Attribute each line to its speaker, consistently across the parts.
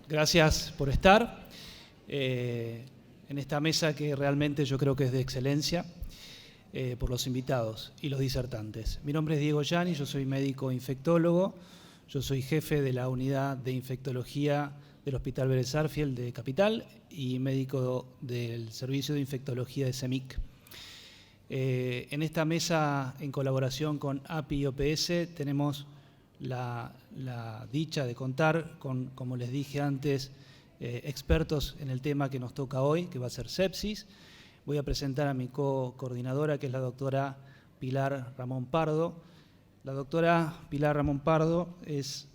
Speaker 1: Gracias por estar en esta mesa que realmente yo creo que es de excelencia por los invitados y los disertantes. Mi nombre es Diego Gianni, yo soy médico infectólogo, yo soy jefe de la unidad de infectología del Hospital Vélez Sarsfield de Capital y médico del Servicio de Infectología de CEMIC. En esta mesa, en colaboración con API y OPS, tenemos la dicha de contar con, como les dije antes, expertos en el tema que nos toca hoy, que va a ser sepsis. Voy a presentar a mi coordinadora, que es la doctora Pilar Ramón Pardo. La doctora Pilar Ramón Pardo es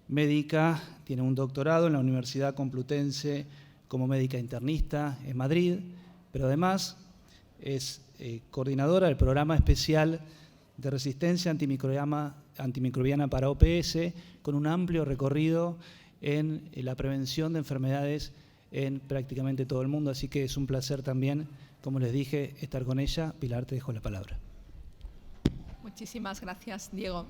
Speaker 1: médica, tiene un doctorado en la Universidad Complutense como médica internista en Madrid, pero además es coordinadora del programa especial de resistencia antimicrobiana para OPS, con un amplio recorrido en la prevención de enfermedades en prácticamente todo el mundo. Así que es un placer también, como les dije, estar con ella. Pilar, te dejo la palabra.
Speaker 2: Muchísimas gracias, Diego.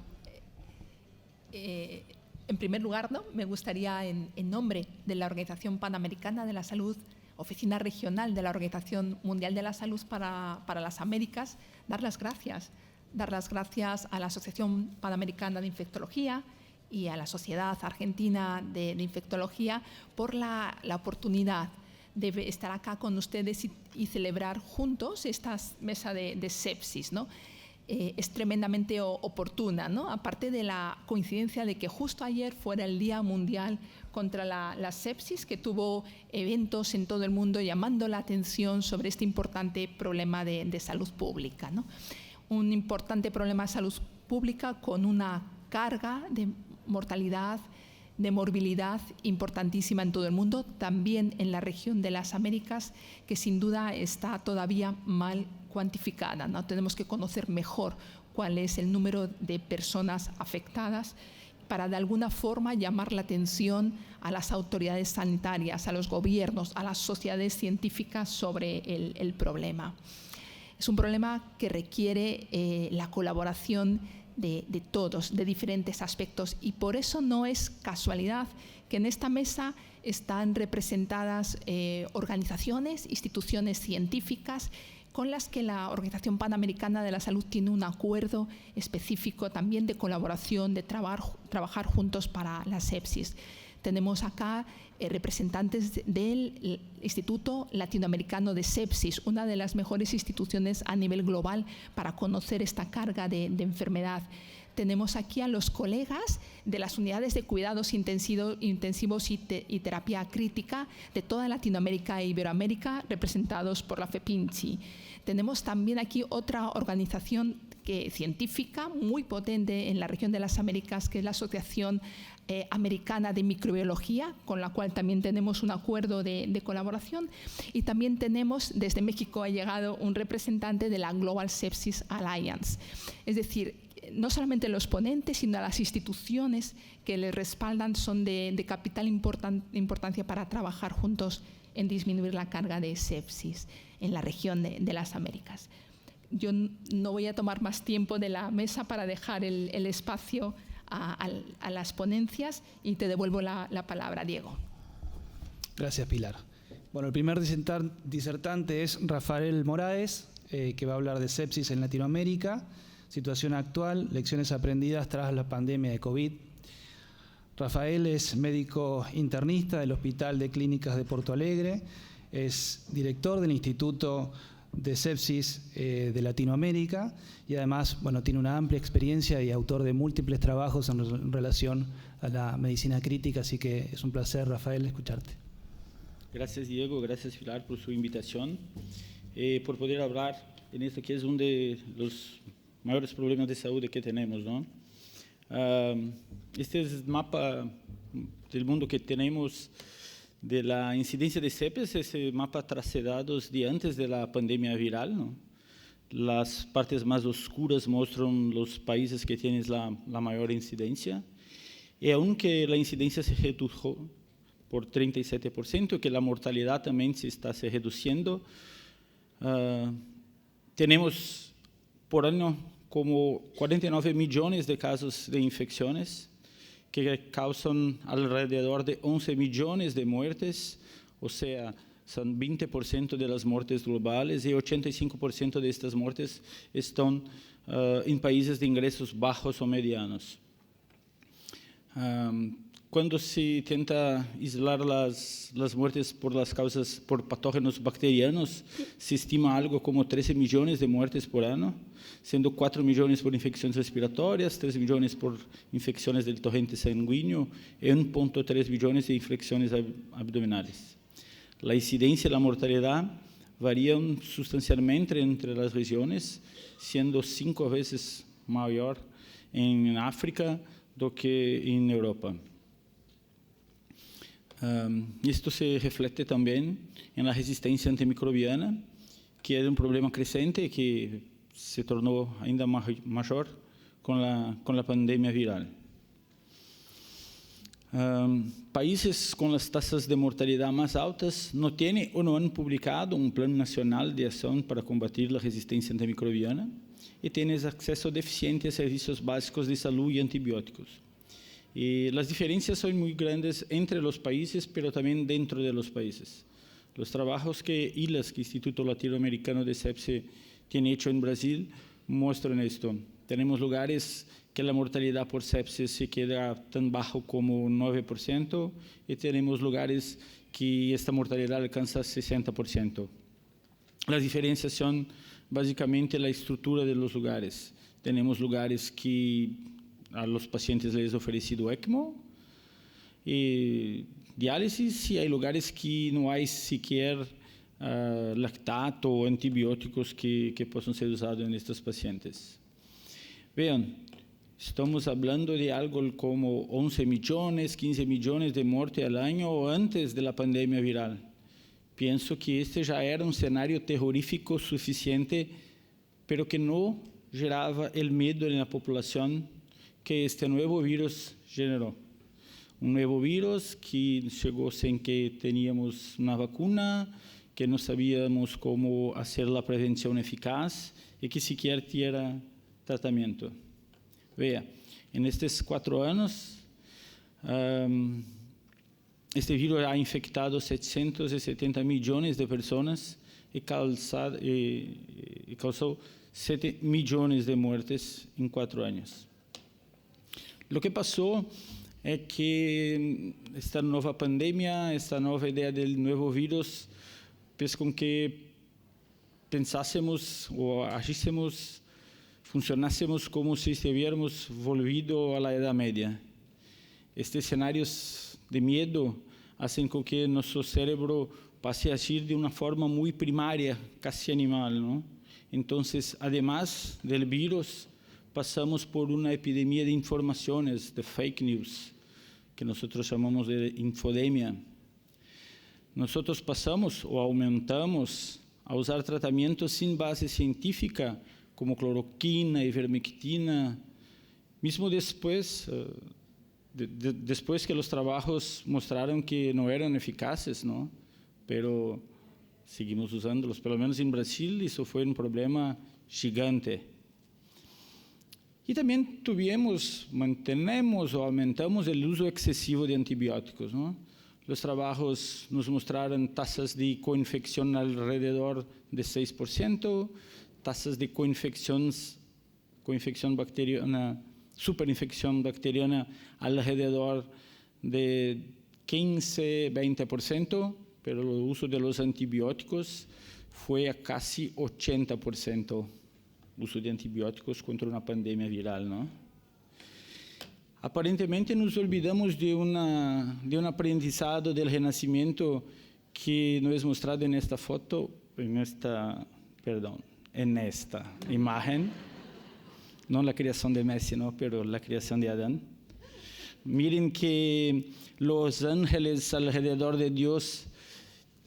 Speaker 2: En primer lugar, me gustaría, en nombre de la Organización Panamericana de la Salud, Oficina Regional de la Organización Mundial de la Salud para las Américas, dar las gracias a la Asociación Panamericana de Infectología y a la Sociedad Argentina de Infectología por la oportunidad de estar acá con ustedes y celebrar juntos esta mesa de sepsis, ¿no? Es tremendamente oportuna, ¿no? Aparte de la coincidencia de que justo ayer fuera el Día Mundial contra la sepsis, que tuvo eventos en todo el mundo llamando la atención sobre este importante problema de salud pública, ¿no? Un importante problema de salud pública con una carga de mortalidad, de morbilidad importantísima en todo el mundo, también en la región de las Américas, que sin duda está todavía mal cuantificada, ¿no? Tenemos que conocer mejor cuál es el número de personas afectadas para de alguna forma llamar la atención a las autoridades sanitarias, a los gobiernos, a las sociedades científicas sobre el problema. Es un problema que requiere la colaboración de todos, de diferentes aspectos, y por eso no es casualidad que en esta mesa están representadas organizaciones, instituciones científicas con las que la Organización Panamericana de la Salud tiene un acuerdo específico también de colaboración, de trabajar juntos para la sepsis. Tenemos acá representantes del Instituto Latinoamericano de Sepsis, una de las mejores instituciones a nivel global para conocer esta carga de enfermedad. Tenemos aquí a los colegas de las unidades de cuidados intensivos y terapia crítica de toda Latinoamérica e Iberoamérica, representados por la FEPINCI. Tenemos también aquí otra organización científica muy potente en la región de las Américas, que es la Asociación Americana de Microbiología, con la cual también tenemos un acuerdo de colaboración. Y también tenemos, desde México ha llegado un representante de la Global Sepsis Alliance. Es decir, no solamente los ponentes, sino las instituciones que les respaldan son de capital importancia para trabajar juntos en disminuir la carga de sepsis en la región de las Américas. Yo no voy a tomar más tiempo de la mesa para dejar el espacio a las ponencias y te devuelvo la palabra, Diego.
Speaker 1: Gracias, Pilar. Bueno, el primer disertante es Rafael Moraes, que va a hablar de sepsis en Latinoamérica, situación actual, lecciones aprendidas tras la pandemia de COVID. Rafael es médico internista del Hospital de Clínicas de Porto Alegre, es director del Instituto de Sepsis de Latinoamérica y además, bueno, tiene una amplia experiencia y autor de múltiples trabajos en relación a la medicina crítica, así que es un placer, Rafael, escucharte.
Speaker 3: Gracias, Diego, gracias, Pilar, por su invitación, por poder hablar en esto que es uno de los mayores problemas de salud que tenemos, ¿no? Este es el mapa del mundo que tenemos de la incidencia de sepsis, ese mapa tracedado de antes de la pandemia viral, ¿no? Las partes más oscuras muestran los países que tienen la mayor incidencia, y aunque la incidencia se redujo por 37%, que la mortalidad también se reduciendo, tenemos por año como 49 millones de casos de infecciones que causan alrededor de 11 millones de muertes, o sea, son 20% de las muertes globales y 85% de estas muertes están en países de ingresos bajos o medianos. Cuando se intenta aislar las muertes por las causas por patógenos bacterianos, se estima algo como 13 millones de muertes por año, siendo 4 millones por infecciones respiratorias, 3 millones por infecciones del torrente sanguíneo y 1,3 millones de infecciones abdominales. La incidencia y la mortalidad varían sustancialmente entre las regiones, siendo 5 veces mayor en África do que en Europa. Esto se refleja también en la resistencia antimicrobiana, que es un problema creciente que se tornó ainda mayor con la pandemia viral. Países con las tasas de mortalidad más altas no tienen o no han publicado un plan nacional de acción para combatir la resistencia antimicrobiana y tienen acceso deficiente a servicios básicos de salud y antibióticos. Y las diferencias son muy grandes entre los países, pero también dentro de los países. Los trabajos que ILAS, que Instituto Latinoamericano de Sepsis, tiene hecho en Brasil, muestran esto. Tenemos lugares que la mortalidad por sepsis se queda tan bajo como 9%, y tenemos lugares que esta mortalidad alcanza 60%. Las diferencias son básicamente la estructura de los lugares. Tenemos lugares que a los pacientes les es ofrecido ECMO y diálisis, y hay lugares que no hay siquiera lactato o antibióticos que puedan ser usados en estos pacientes. Vean, estamos hablando de algo como 11 millones, 15 millones de muertes al año antes de la pandemia viral. Pienso que este ya era un escenario terrorífico suficiente, pero que no geraba el miedo en la población que este nuevo virus generó. Un nuevo virus que llegó sin que teníamos una vacuna, que no sabíamos cómo hacer la prevención eficaz y que siquiera tuviera tratamiento. Vea, en estos 4 años, este virus ha infectado 770 millones de personas y causó 7 millones de muertes en 4 años. Lo que pasó es que esta nueva pandemia, esta nueva idea del nuevo virus, fez con que pensásemos o agísemos, funcionásemos como si estuviéramos volvido a la Edad Media. Estos escenarios de miedo hacen con que nuestro cerebro pase a agir de una forma muy primaria, casi animal, ¿no? Entonces, además del virus, pasamos por una epidemia de informaciones, de fake news, que nosotros llamamos de infodemia. Nosotros pasamos o aumentamos a usar tratamientos sin base científica, como cloroquina, ivermectina, mismo después que los trabajos mostraron que no eran eficaces, ¿no? Pero seguimos usándolos, pelo menos en Brasil, eso fue un problema gigante. Y también mantenemos o aumentamos el uso excesivo de antibióticos, ¿no? Los trabajos nos mostraron tasas de coinfección alrededor de 6%, tasas de coinfección bacteriana, superinfección bacteriana alrededor de 15-20%, pero el uso de los antibióticos fue a casi 80%. Uso de antibióticos contra una pandemia viral, ¿no? Aparentemente nos olvidamos de un aprendizado del renacimiento que nos es mostrado en esta foto, en esta imagen, no la creación de Messi, no, pero la creación de Adán. Miren que los ángeles alrededor de Dios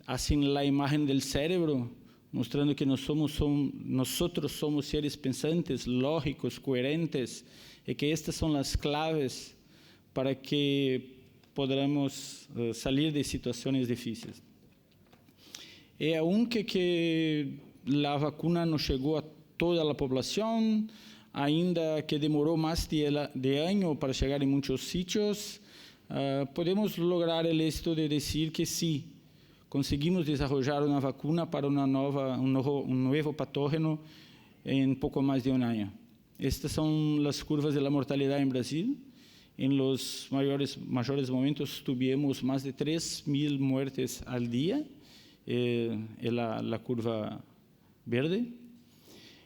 Speaker 3: hacen la imagen del cerebro, mostrando que nosotros somos seres pensantes, lógicos, coherentes, y que estas son las claves para que podamos salir de situaciones difíciles. Y aunque la vacuna no llegó a toda la población, ainda que demorou mais de ano para chegar em muitos sítios, podemos lograr o êxito de dizer que sim, conseguimos desenvolver uma vacuna para um novo patógeno em pouco mais de um ano. Estas são as curvas da mortalidade em Brasil. Em los maiores momentos tivemos mais de 3.000 muertes al dia, a curva verde.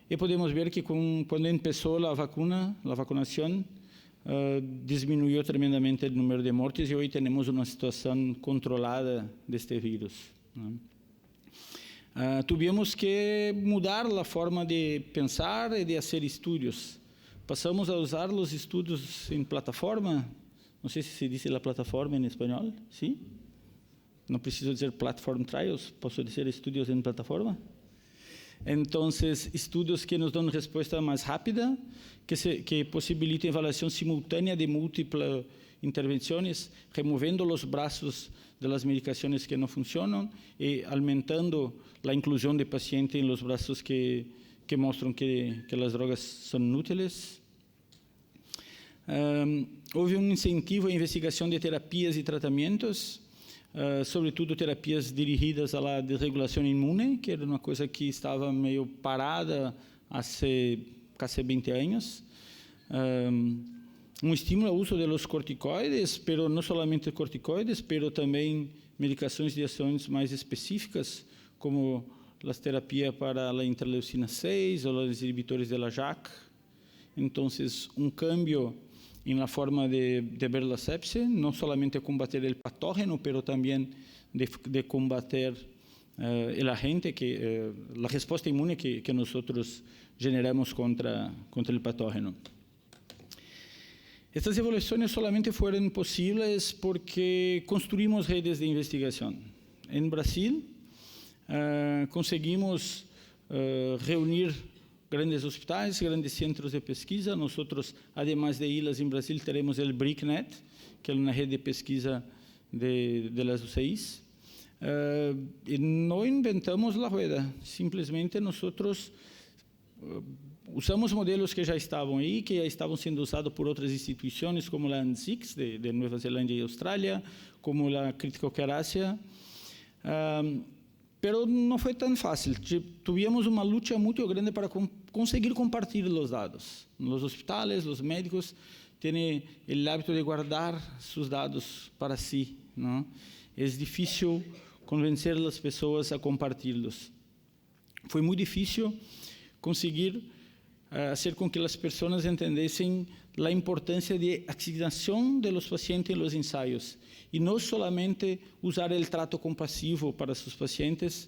Speaker 3: E podemos ver que quando começou a vacunação, diminuiu tremendamente o número de mortes e hoje temos uma situação controlada deste vírus. Tivemos que mudar a forma de pensar e de fazer estudos. Passamos a usar os estudos em plataforma. Não sei se diz a plataforma em espanhol. Sim? Não preciso dizer platform trials, posso dizer estudos em plataforma. Então, estudos que nos dão resposta mais rápida, que possibilitam avaliação simultânea de múltiplas intervenções, removendo os braços das medicações que não funcionam e aumentando a inclusão de pacientes em los braços que mostram que as drogas são úteis. Houve incentivo à investigação de terapias e tratamentos, sobretudo terapias dirigidas à desregulação imune, que era uma coisa que estava meio parada há quase 20 anos. Estímulo ao uso de los corticoides, pero não somente corticoides, pero também medicações de ações mais específicas, como as terapias para a interleucina 6 ou os inhibidores de la JAK. Então, cambio em la forma de ver a sepse, não somente combater o patógeno, pero também de combater el agente, a resposta imune que nós generamos contra o patógeno. Estas evoluções solamente foram possíveis porque construímos redes de investigação. Em Brasil, conseguimos reunir grandes hospitais, grandes centros de pesquisa. Nós, además de ILAS em Brasil, teremos o BRICnet, que é uma rede de pesquisa de las UCIs. E não inventamos a rueda, simplesmente nós usamos modelos que já estavam aí, que já estavam sendo usados por outras instituições, como a ANZICS, de Nova Zelândia e Austrália, como a Critical Care Asia. Pero não foi tão fácil. Tivemos uma luta muito grande para conseguir compartilhar os dados. Os hospitais, os médicos têm o hábito de guardar seus dados para si, não? É difícil convencer as pessoas a compartilhá-los. Foi muito difícil conseguir fazer com que as pessoas entendessem a importância de asignação de los pacientes em los ensaios e não solamente usar o trato compassivo para seus pacientes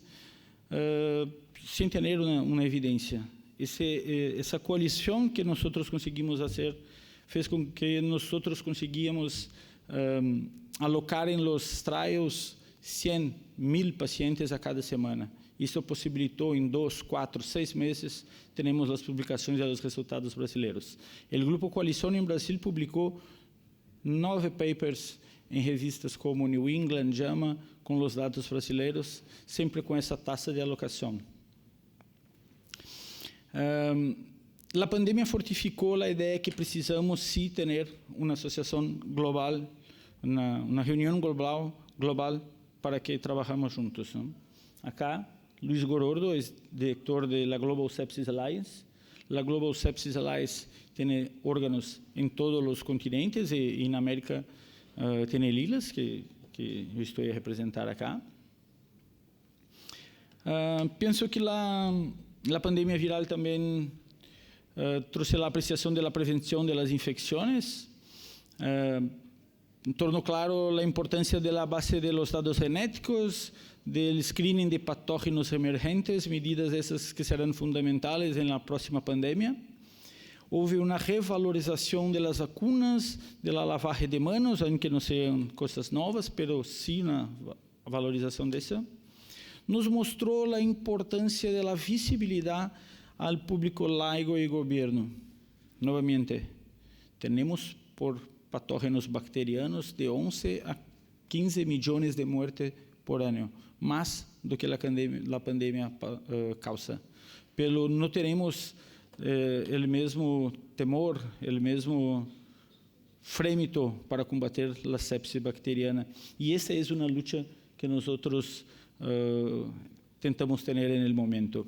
Speaker 3: sem ter uma evidência. Essa coalição que nós conseguimos fazer fez com que nós conseguíamos alocar em los trials 100.000 pacientes a cada semana. Isso possibilitou em 2, 4, 6 meses temos as publicações e os resultados brasileiros. O Grupo Coalição em Brasil publicou 9 papers em revistas como New England, JAMA, com os dados brasileiros, sempre com essa taxa de alocação. A pandemia fortificou a ideia que precisamos sim ter uma associação global, uma reunião global para que trabalhemos juntos. Não? Acá, Luis Gorordo é diretor da Global Sepsis Alliance. A Global Sepsis Alliance tem órgãos em todos os continentes e na América tem ILAS, que eu estou a representar acá. Penso que a pandemia viral também trouxe a apreciação da prevenção das infecções, tornou claro a importância da base de los dados genéticos, do screening de patógenos emergentes, medidas essas que serão fundamentais na próxima pandemia. Houve uma revalorização das vacunas, da lavagem de manos, aunque não sejam coisas novas, mas sim uma valorização dessa. Nos mostrou a importância da visibilidade ao público laigo e governo. Novamente, temos por patógenos bacterianos de 11 a 15 milhões de mortes por ano, mais do que a pandemia causa. Pero não teremos o mesmo temor, o mesmo frémito para combater a sepsis bacteriana. E essa é uma luta que nós tentamos ter no momento.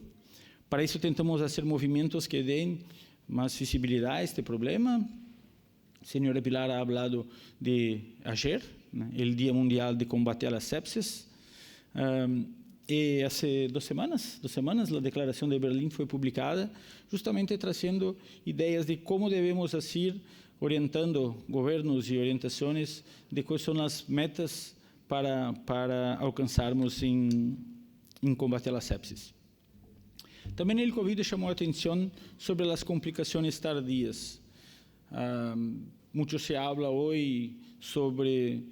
Speaker 3: Para isso, tentamos fazer movimentos que deem mais visibilidade a este problema. A senhora Pilar ha hablado de ayer, o Dia Mundial de Combate a la Sepsis. E há 2 semanas, a Declaração de Berlim foi publicada, justamente trazendo ideias de como devemos agir, orientando governos e orientações de quais são as metas para alcançarmos em combate a sepsis. Também o Covid chamou a atenção sobre as complicações tardias. Muito se habla hoje sobre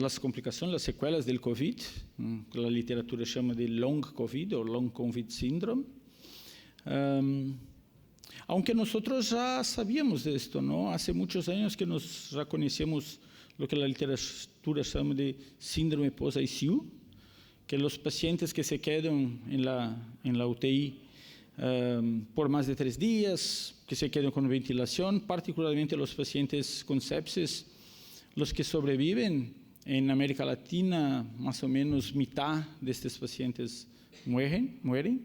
Speaker 3: as complicações, as sequelas do Covid, que a literatura chama de Long Covid ou Long Covid Syndrome. Aunque nós já sabíamos disto, não? Há muitos anos que nós já conhecemos o que a literatura chama de síndrome pós-ICU, que os pacientes que se quedam em la UTI por mais de 3 dias, que se quedam com ventilação, particularmente os pacientes com sepsis, os que sobrevivem. Em América Latina, mais ou menos metade destes pacientes mueren.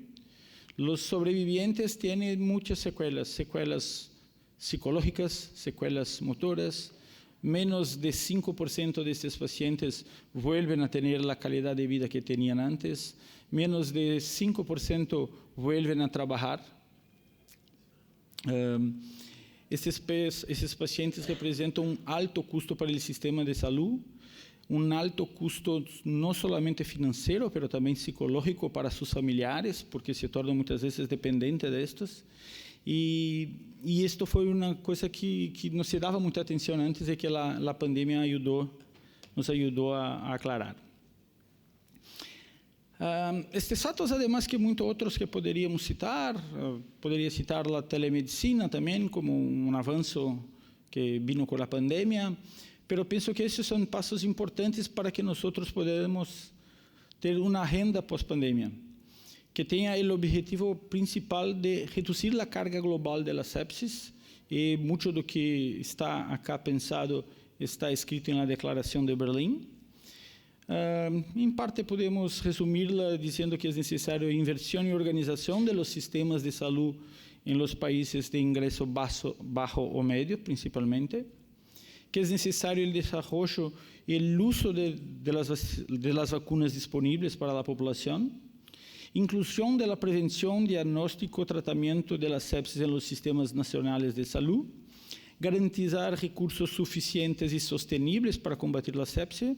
Speaker 3: Os sobrevivientes têm muitas sequelas psicológicas, sequelas motoras. Menos de 5% destes pacientes vuelven a ter a qualidade de vida que tinham antes. Menos de 5% vuelven a trabalhar. Esses pacientes representam alto custo para o sistema de saúde, alto custo não somente financeiro, mas também psicológico para seus familiares, porque se tornam muitas vezes dependentes destes. E isto foi uma coisa que não se dava muita atenção antes e que a pandemia nos ajudou a aclarar. Estes fatos, además que muitos outros que poderíamos citar, poderia citar a telemedicina também como avanço que vino com a pandemia, mas penso que esses são passos importantes para que nós podamos ter uma agenda pós-pandemia, que tenha o objetivo principal de reduzir a carga global da sepsis, e muito do que está acá pensado está escrito na Declaração de Berlim. Em parte, podemos resumi-la dizendo que é necessário inversão e organização dos sistemas de saúde em los países de ingresso baixo ou médio, principalmente, que é necessário o desenvolvimento e o uso de las vacunas disponíveis para a população, inclusão da prevenção, diagnóstico e tratamento da sepsis em los sistemas nacionais de saúde, garantizar recursos suficientes e sosteníveis para combater a sepsis,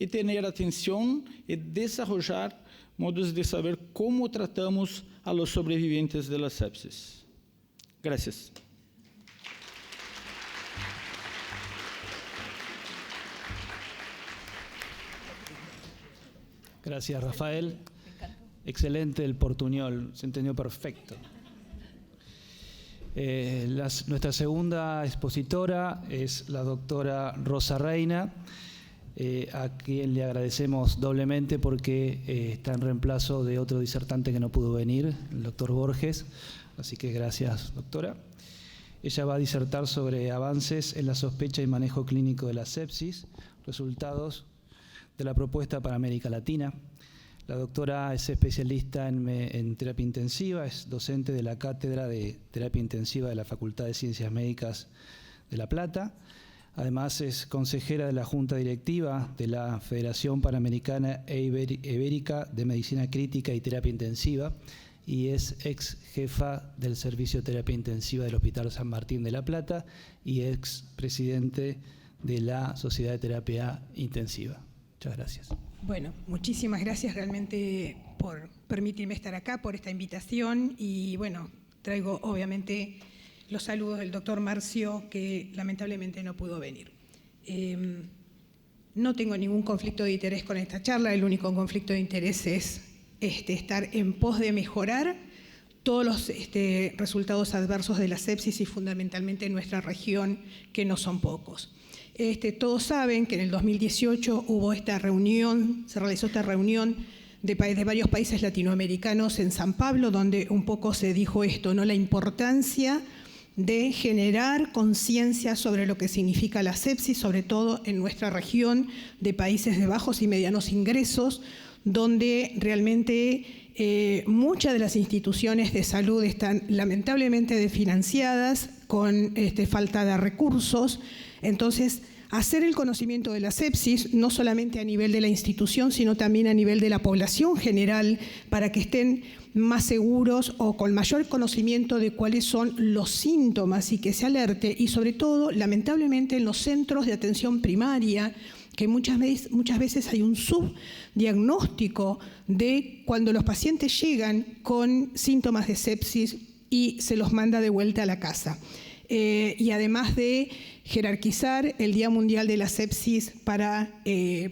Speaker 3: e ter atenção e desenvolver modos de saber como tratamos a los sobreviventes de la sepsis. Gracias.
Speaker 1: Gracias, Rafael. Excelente el portuñol, se entendió perfecto. Nuestra segunda expositora es la doctora Rosa Reina, a quien le agradecemos doblemente porque está en reemplazo de otro disertante que no pudo venir, el doctor Borges. Así que gracias, doctora. Ella va a disertar sobre avances en la sospecha y manejo clínico de la sepsis, resultados de la propuesta para América Latina. La doctora es especialista en terapia intensiva, es docente de la Cátedra de Terapia Intensiva de la Facultad de Ciencias Médicas de La Plata. Además, es consejera de la Junta Directiva de la Federación Panamericana e Ibérica de Medicina Crítica y Terapia Intensiva y es ex jefa del Servicio de Terapia Intensiva del Hospital San Martín de La Plata y ex presidente de la Sociedad de Terapia Intensiva. Muchas gracias.
Speaker 4: Bueno, muchísimas gracias realmente por permitirme estar acá, por esta invitación y bueno, traigo obviamente los saludos del doctor Marcio, que lamentablemente no pudo venir. No tengo ningún conflicto de interés con esta charla, el único conflicto de interés es estar en pos de mejorar todos los resultados adversos de la sepsis y fundamentalmente en nuestra región, que no son pocos. Todos saben que en el 2018 hubo esta reunión, se realizó esta reunión de varios países latinoamericanos en San Pablo, donde un poco se dijo esto, ¿no? La importancia de generar conciencia sobre lo que significa la sepsis, sobre todo en nuestra región de países de bajos y medianos ingresos, donde realmente muchas de las instituciones de salud están lamentablemente desfinanciadas, con falta de recursos. Entonces, hacer el conocimiento de la sepsis, no solamente a nivel de la institución, sino también a nivel de la población general, para que estén más seguros o con mayor conocimiento de cuáles son los síntomas y que se alerte, y sobre todo, lamentablemente, en los centros de atención primaria, que muchas veces hay un subdiagnóstico de cuando los pacientes llegan con síntomas de sepsis y se los manda de vuelta a la casa. Y además de jerarquizar el Día Mundial de la Sepsis para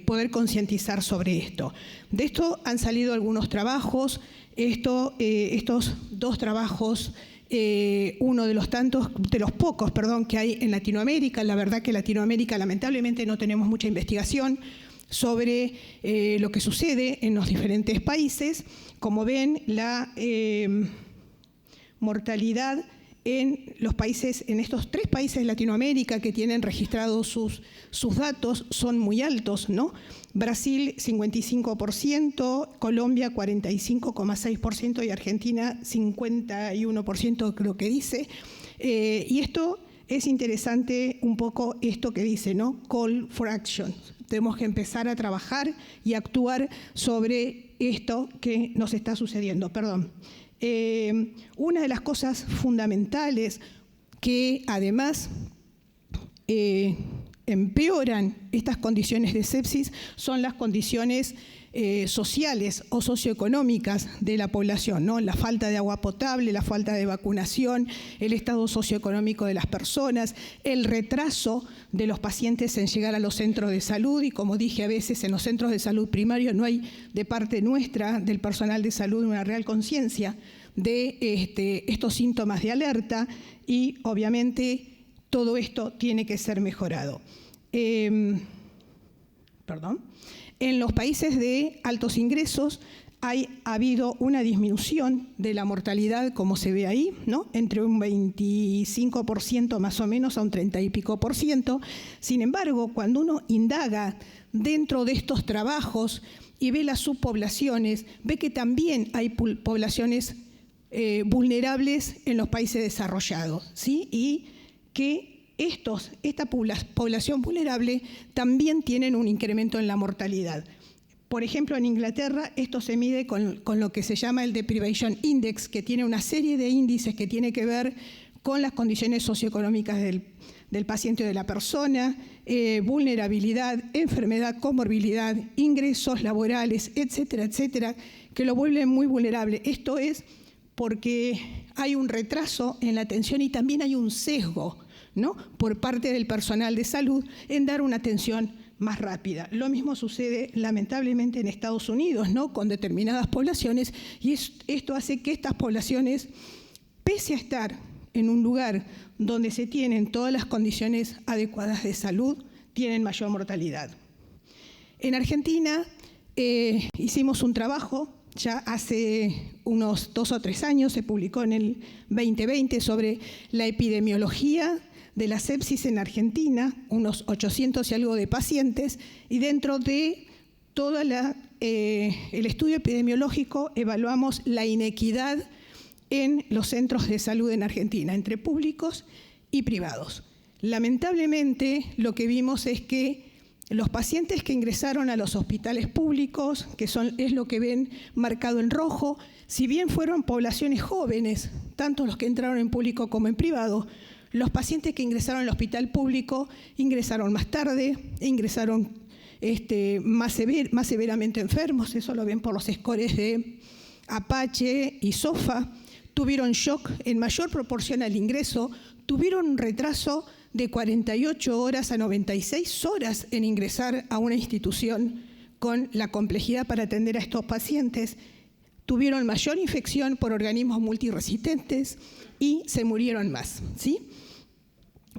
Speaker 4: poder concientizar sobre esto. De esto han salido algunos trabajos. Estos dos trabajos, uno de los pocos que hay en Latinoamérica. La verdad que en Latinoamérica lamentablemente no tenemos mucha investigación sobre lo que sucede en los diferentes países. Como ven, la mortalidad en estos 3 países de Latinoamérica que tienen registrados sus datos son muy altos, ¿no? Brasil 55%, Colombia 45,6% y Argentina 51%, creo que dice. Y esto es interesante un poco esto que dice, ¿no? Call for action. Tenemos que empezar a trabajar y actuar sobre esto que nos está sucediendo. Una de las cosas fundamentales que además empeoran estas condiciones de sepsis son las condiciones sociales o socioeconómicas de la población, ¿no? La falta de agua potable, la falta de vacunación, el estado socioeconómico de las personas, el retraso de los pacientes en llegar a los centros de salud, y como dije, a veces en los centros de salud primarios no hay de parte nuestra, del personal de salud, una real conciencia de estos síntomas de alerta, y obviamente todo esto tiene que ser mejorado. En los países de altos ingresos ha habido una disminución de la mortalidad, como se ve ahí, ¿no? Entre un 25% más o menos a un 30 y pico por ciento. Sin embargo, cuando uno indaga dentro de estos trabajos y ve las subpoblaciones, ve que también hay poblaciones vulnerables en los países desarrollados, ¿sí? Y que esta población vulnerable también tienen un incremento en la mortalidad. Por ejemplo, en Inglaterra esto se mide con lo que se llama el Deprivation Index, que tiene una serie de índices que tiene que ver con las condiciones socioeconómicas del paciente o de la persona, vulnerabilidad, enfermedad, comorbilidad, ingresos laborales, etcétera, etcétera, que lo vuelven muy vulnerable. Esto es porque hay un retraso en la atención y también hay un sesgo, ¿no?, por parte del personal de salud en dar una atención más rápida. Lo mismo sucede lamentablemente en Estados Unidos, ¿no?, con determinadas poblaciones, y esto hace que estas poblaciones, pese a estar en un lugar donde se tienen todas las condiciones adecuadas de salud, tienen mayor mortalidad. En Argentina hicimos un trabajo ya hace unos 2 o 3 años, se publicó en el 2020 sobre la epidemiología de la sepsis en Argentina, unos 800 y algo de pacientes, y dentro de todo el estudio epidemiológico evaluamos la inequidad en los centros de salud en Argentina, entre públicos y privados. Lamentablemente, lo que vimos es que los pacientes que ingresaron a los hospitales públicos, que es lo que ven marcado en rojo, si bien fueron poblaciones jóvenes, tanto los que entraron en público como en privado, los pacientes que ingresaron al hospital público ingresaron más tarde, ingresaron más severamente enfermos, eso lo ven por los scores de Apache y SOFA, tuvieron shock en mayor proporción al ingreso, tuvieron un retraso de 48 horas a 96 horas en ingresar a una institución con la complejidad para atender a estos pacientes, tuvieron mayor infección por organismos multiresistentes y se murieron más, ¿sí?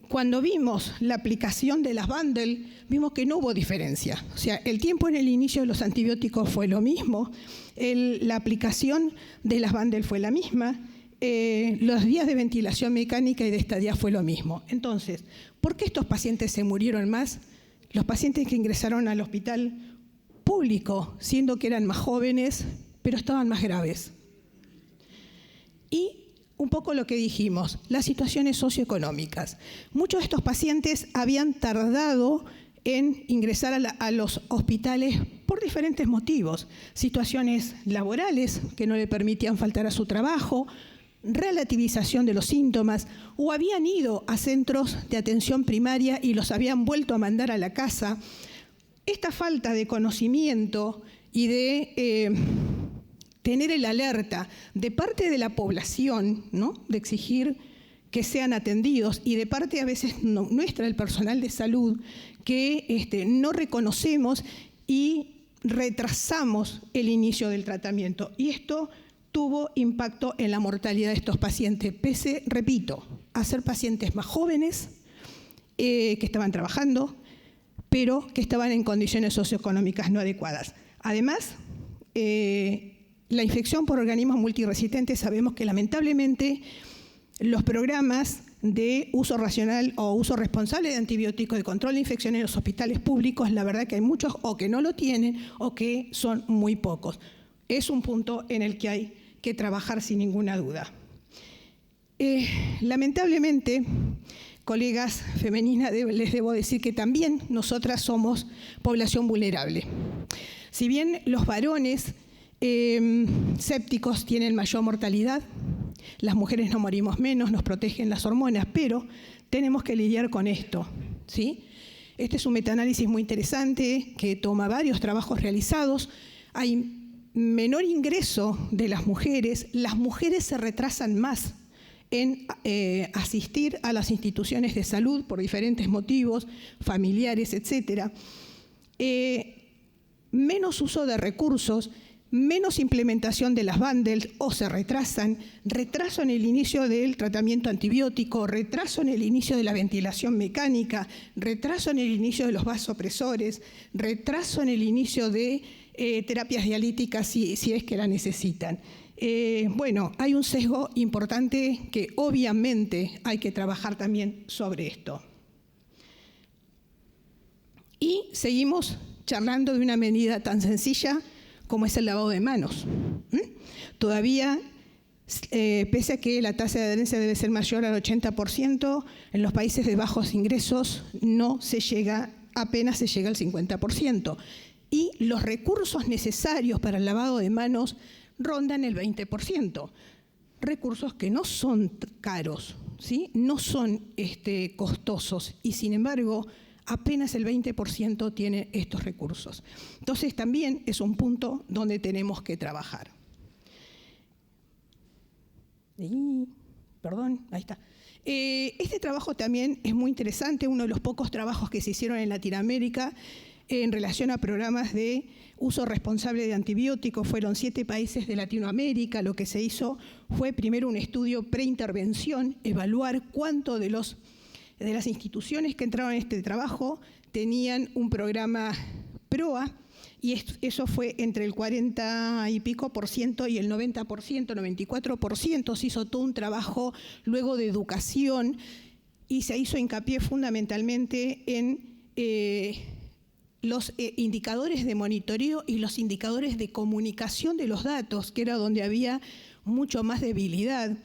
Speaker 4: cuando vimos la aplicación de las bundles, vimos que no hubo diferencia. O sea, el tiempo en el inicio de los antibióticos fue lo mismo, la aplicación de las bundles fue la misma, los días de ventilación mecánica y de estadía fue lo mismo. Entonces, ¿por qué estos pacientes se murieron más? Los pacientes que ingresaron al hospital público, siendo que eran más jóvenes, pero estaban más graves. Y un poco lo que dijimos, las situaciones socioeconómicas. Muchos de estos pacientes habían tardado en ingresar a los hospitales por diferentes motivos. Situaciones laborales que no le permitían faltar a su trabajo, relativización de los síntomas, o habían ido a centros de atención primaria y los habían vuelto a mandar a la casa. Esta falta de conocimiento y de tener el alerta de parte de la población, ¿no?, de exigir que sean atendidos, y de parte a veces nuestra, el personal de salud, que no reconocemos y retrasamos el inicio del tratamiento. Y esto tuvo impacto en la mortalidad de estos pacientes, pese, repito, a ser pacientes más jóvenes, que estaban trabajando, pero que estaban en condiciones socioeconómicas no adecuadas. Además, la infección por organismos multiresistentes, sabemos que lamentablemente los programas de uso racional o uso responsable de antibióticos, de control de infección en los hospitales públicos, la verdad que hay muchos o que no lo tienen o que son muy pocos. Es un punto en el que hay que trabajar sin ninguna duda. Lamentablemente, colegas femeninas, les debo decir que también nosotras somos población vulnerable. Si bien los varones sépticos tienen mayor mortalidad, las mujeres no morimos menos, nos protegen las hormonas, pero tenemos que lidiar con esto, ¿sí? Este es un metaanálisis muy interesante que toma varios trabajos realizados. Hay menor ingreso de las mujeres se retrasan más en asistir a las instituciones de salud por diferentes motivos, familiares, etc. Menos uso de recursos, menos implementación de las bundles o se retrasan, retraso en el inicio del tratamiento antibiótico, retraso en el inicio de la ventilación mecánica, retraso en el inicio de los vasopresores, retraso en el inicio de terapias dialíticas si es que la necesitan. Bueno, hay un sesgo importante que obviamente hay que trabajar también sobre esto. Y seguimos charlando de una medida tan sencilla como es el lavado de manos. Todavía, pese a que la tasa de adherencia debe ser mayor al 80%, en los países de bajos ingresos no se llega, apenas se llega al 50%. Y los recursos necesarios para el lavado de manos rondan el 20%. Recursos que no son caros, ¿sí? No son costosos y, sin embargo, apenas el 20% tiene estos recursos. Entonces, también es un punto donde tenemos que trabajar. Perdón, ahí está. Este trabajo también es muy interesante, uno de los pocos trabajos que se hicieron en Latinoamérica en relación a programas de uso responsable de antibióticos. Fueron 7 países de Latinoamérica. Lo que se hizo fue primero un estudio preintervención, evaluar cuánto de las instituciones que entraron en este trabajo tenían un programa PROA, y eso fue entre el 40 y pico por ciento y el 90%, 94%. Se hizo todo un trabajo luego de educación y se hizo hincapié fundamentalmente en los indicadores de monitoreo y los indicadores de comunicación de los datos, que era donde había mucho más debilidad.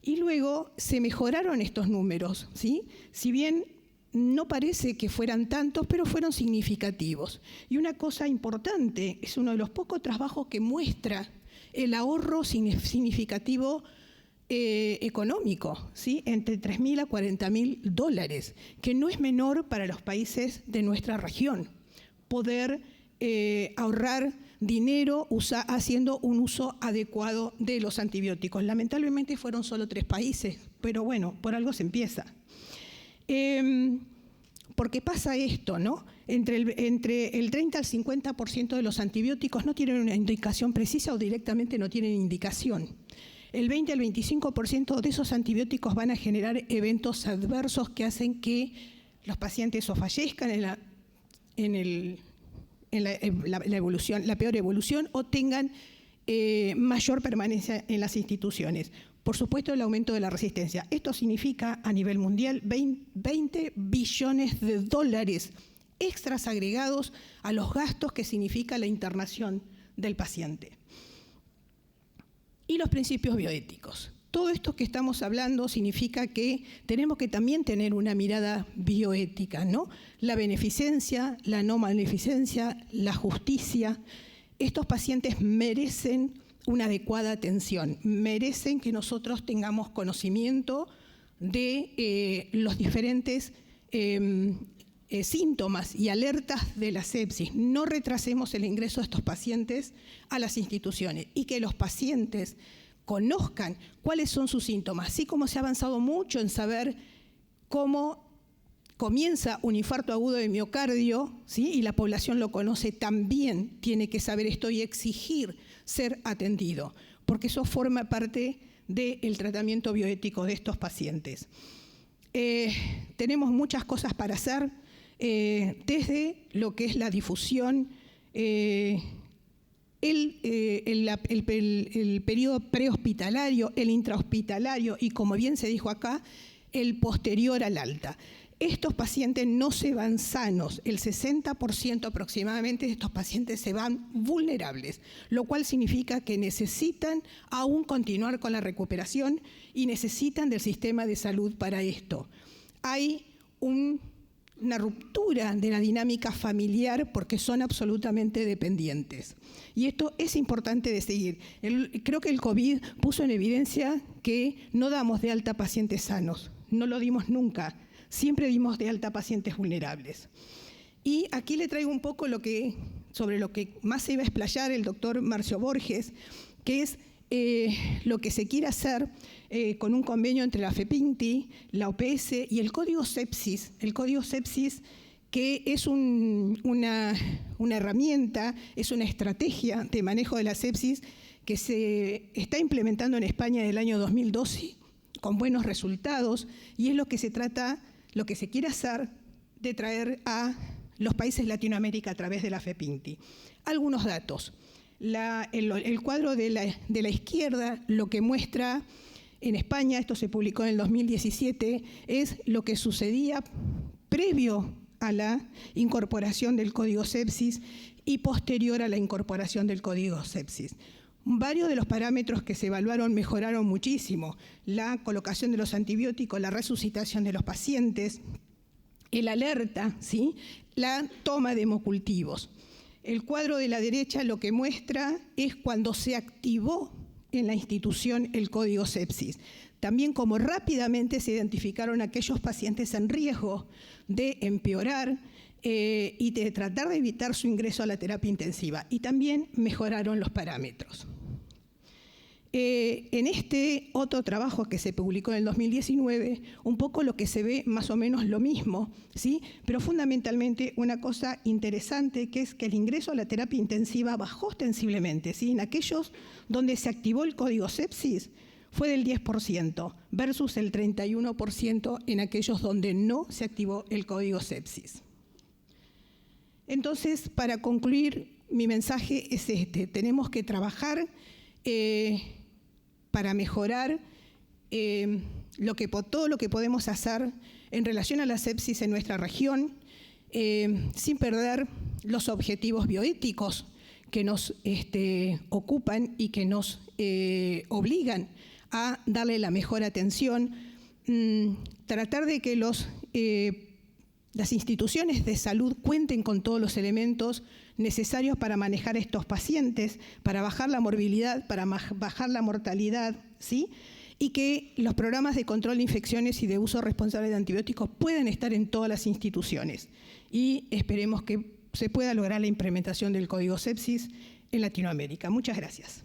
Speaker 4: Y luego se mejoraron estos números, ¿sí? Si bien no parece que fueran tantos, pero fueron significativos. Y una cosa importante, es uno de los pocos trabajos que muestra el ahorro significativo económico, ¿sí? Entre $3.000 a $40.000, que no es menor para los países de nuestra región. Poder ahorrar dinero haciendo un uso adecuado de los antibióticos. Lamentablemente fueron solo 3 países, pero bueno, por algo se empieza. Porque pasa esto, ¿no? Entre el 30 al 50% de los antibióticos no tienen una indicación precisa o directamente no tienen indicación. el 20 al 25% de esos antibióticos van a generar eventos adversos que hacen que los pacientes o fallezcan en la evolución, la peor evolución, o tengan mayor permanencia en las instituciones. Por supuesto, el aumento de la resistencia. Esto significa a nivel mundial 20 billones de dólares extras agregados a los gastos que significa la internación del paciente. Y los principios bioéticos. Todo esto que estamos hablando significa que tenemos que también tener una mirada bioética, ¿no? La beneficencia, la no maleficencia, la justicia. Estos pacientes merecen una adecuada atención, merecen que nosotros tengamos conocimiento de los diferentes síntomas y alertas de la sepsis. No retrasemos el ingreso de estos pacientes a las instituciones y que los pacientes conozcan cuáles son sus síntomas, así como se ha avanzado mucho en saber cómo comienza un infarto agudo de miocardio, ¿sí? Y la población lo conoce, también tiene que saber esto y exigir ser atendido, porque eso forma parte del tratamiento bioético de estos pacientes. Tenemos muchas cosas para hacer, desde lo que es la difusión, el periodo prehospitalario, el intrahospitalario y, como bien se dijo acá, el posterior al alta. Estos pacientes no se van sanos, el 60% aproximadamente de estos pacientes se van vulnerables, lo cual significa que necesitan aún continuar con la recuperación y necesitan del sistema de salud para esto. Hay una ruptura de la dinámica familiar porque son absolutamente dependientes. Y esto es importante de seguir. Creo que el COVID puso en evidencia que no damos de alta pacientes sanos, no lo dimos nunca. Siempre dimos de alta pacientes vulnerables. Y aquí le traigo un poco sobre lo que más se iba a explayar el doctor Marcio Borges, que es lo que se quiere hacer con un convenio entre la FEPINTI, la OPS y el Código Sepsis. El Código Sepsis, que es una herramienta, es una estrategia de manejo de la sepsis que se está implementando en España desde el año 2012 con buenos resultados, y es lo que se trata, lo que se quiere hacer, de traer a los países de Latinoamérica a través de la FEPINTI. Algunos datos. El cuadro de la izquierda lo que muestra en España, esto se publicó en el 2017, es lo que sucedía previo a la incorporación del Código Sepsis y posterior a la incorporación del Código Sepsis. Varios de los parámetros que se evaluaron mejoraron muchísimo. La colocación de los antibióticos, la resucitación de los pacientes, el alerta, ¿sí? La toma de hemocultivos. El cuadro de la derecha lo que muestra es cuando se activó en la institución el Código Sepsis. También cómo rápidamente se identificaron aquellos pacientes en riesgo de empeorar y de tratar de evitar su ingreso a la terapia intensiva. Y también mejoraron los parámetros. En este otro trabajo que se publicó en el 2019, un poco lo que se ve más o menos lo mismo, ¿sí? Pero fundamentalmente una cosa interesante, que es que el ingreso a la terapia intensiva bajó ostensiblemente, ¿sí? En aquellos donde se activó el Código Sepsis fue del 10% versus el 31% en aquellos donde no se activó el Código Sepsis. Entonces, para concluir, mi mensaje es este: tenemos que trabajar para mejorar todo lo que podemos hacer en relación a la sepsis en nuestra región, sin perder los objetivos bioéticos que nos ocupan y que nos obligan a darle la mejor atención, tratar de que las instituciones de salud cuenten con todos los elementos necesarios para manejar a estos pacientes, para bajar la morbilidad, para bajar la mortalidad, ¿sí? Y que los programas de control de infecciones y de uso responsable de antibióticos puedan estar en todas las instituciones. Y esperemos que se pueda lograr la implementación del Código Sepsis en Latinoamérica. Muchas gracias.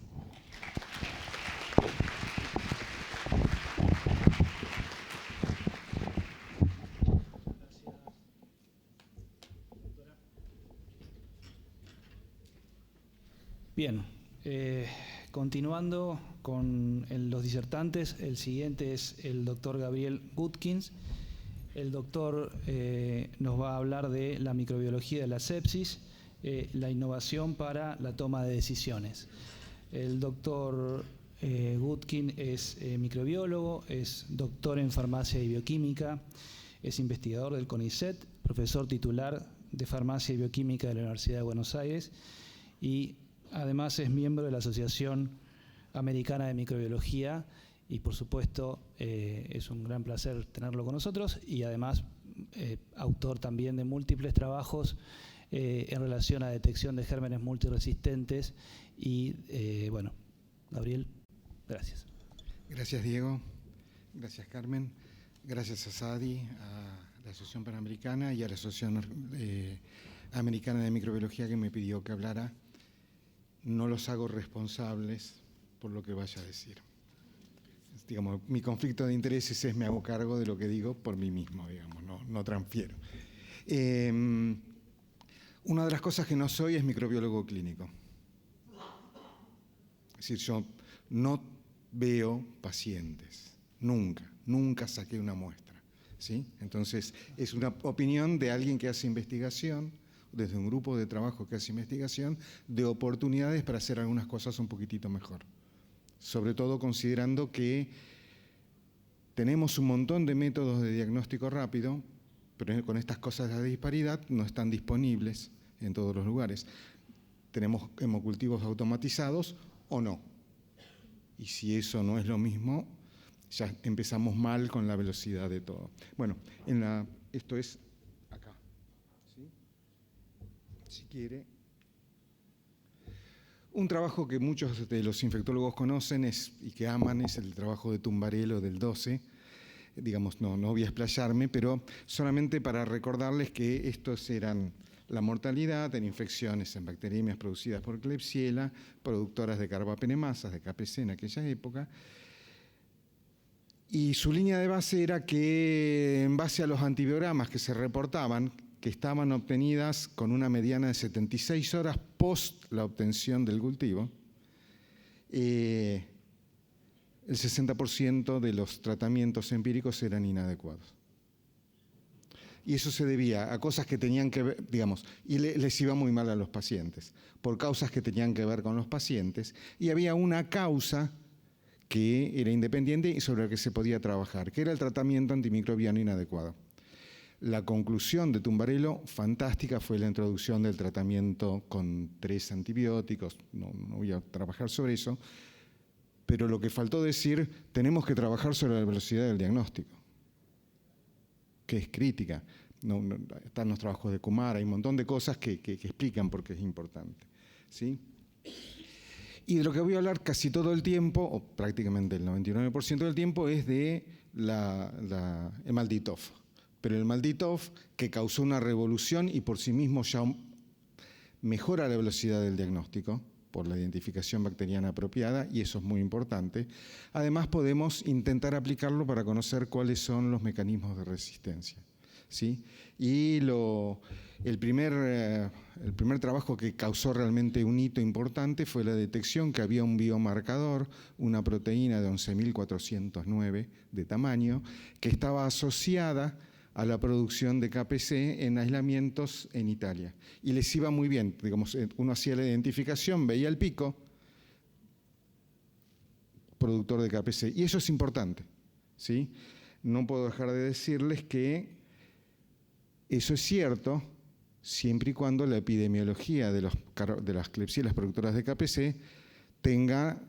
Speaker 1: Bien, Continuando con los disertantes, el siguiente es el doctor Gabriel Gutkins. El doctor nos va a hablar de la microbiología de la sepsis, la innovación para la toma de decisiones. El doctor Gutkins es microbiólogo, es doctor en farmacia y bioquímica, es investigador del CONICET, profesor titular de farmacia y bioquímica de la Universidad de Buenos Aires y además es miembro de la Asociación Americana de Microbiología y por supuesto es un gran placer tenerlo con nosotros y además autor también de múltiples trabajos en relación a detección de gérmenes multiresistentes y bueno, Gabriel, gracias.
Speaker 5: Gracias Diego, gracias Carmen, gracias a SADI, a la Asociación Panamericana y a la Asociación Americana de Microbiología que me pidió que hablara. No los hago responsables por lo que vaya a decir. Digamos, mi conflicto de intereses es me hago cargo de lo que digo por mí mismo, digamos, no transfiero. Una de las cosas que no soy es microbiólogo clínico. Es decir, yo no veo pacientes, nunca saqué una muestra, ¿sí? Entonces, es una opinión de alguien que hace investigación, desde un grupo de trabajo que hace investigación, de oportunidades para hacer algunas cosas un poquitito mejor. Sobre todo considerando que tenemos un montón de métodos de diagnóstico rápido, pero con estas cosas de la disparidad no están disponibles en todos los lugares. Tenemos hemocultivos automatizados o no. Y si eso no es lo mismo, ya empezamos mal con la velocidad de todo. Bueno, esto es acá. ¿Sí? Si quiere. Un trabajo que muchos de los infectólogos conocen y que aman es el trabajo de Tumbarello del 12. Digamos, no voy a explayarme, pero solamente para recordarles que estos eran la mortalidad en infecciones en bacteriemias producidas por Klebsiella, productoras de carbapenemasas, de KPC en aquella época. Y su línea de base era que, en base a los antibiogramas que se reportaban, que estaban obtenidas con una mediana de 76 horas post la obtención del cultivo, el 60% de los tratamientos empíricos eran inadecuados. Y eso se debía a cosas que tenían que ver, digamos, y les iba muy mal a los pacientes, por causas que tenían que ver con los pacientes, y había una causa que era independiente y sobre la que se podía trabajar, que era el tratamiento antimicrobiano inadecuado. La conclusión de Tumbarello, fantástica, fue la introducción del tratamiento con 3 antibióticos, no voy a trabajar sobre eso, pero lo que faltó decir, tenemos que trabajar sobre la velocidad del diagnóstico, que es crítica. Están los trabajos de Kumar, hay un montón de cosas que explican por qué es importante, ¿sí? Y de lo que voy a hablar casi todo el tiempo, o prácticamente el 99% del tiempo, es de el Malditov. Pero el Malditov, que causó una revolución y por sí mismo ya mejora la velocidad del diagnóstico por la identificación bacteriana apropiada, y eso es muy importante. Además, podemos intentar aplicarlo para conocer cuáles son los mecanismos de resistencia, ¿sí? Y el primer trabajo que causó realmente un hito importante fue la detección que había un biomarcador, una proteína de 11.409 de tamaño, que estaba asociada a la producción de KPC en aislamientos en Italia. Y les iba muy bien, digamos, uno hacía la identificación, veía el pico, productor de KPC. Y eso es importante, ¿sí? No puedo dejar de decirles que eso es cierto siempre y cuando la epidemiología de las Klebsiellas productoras de KPC tenga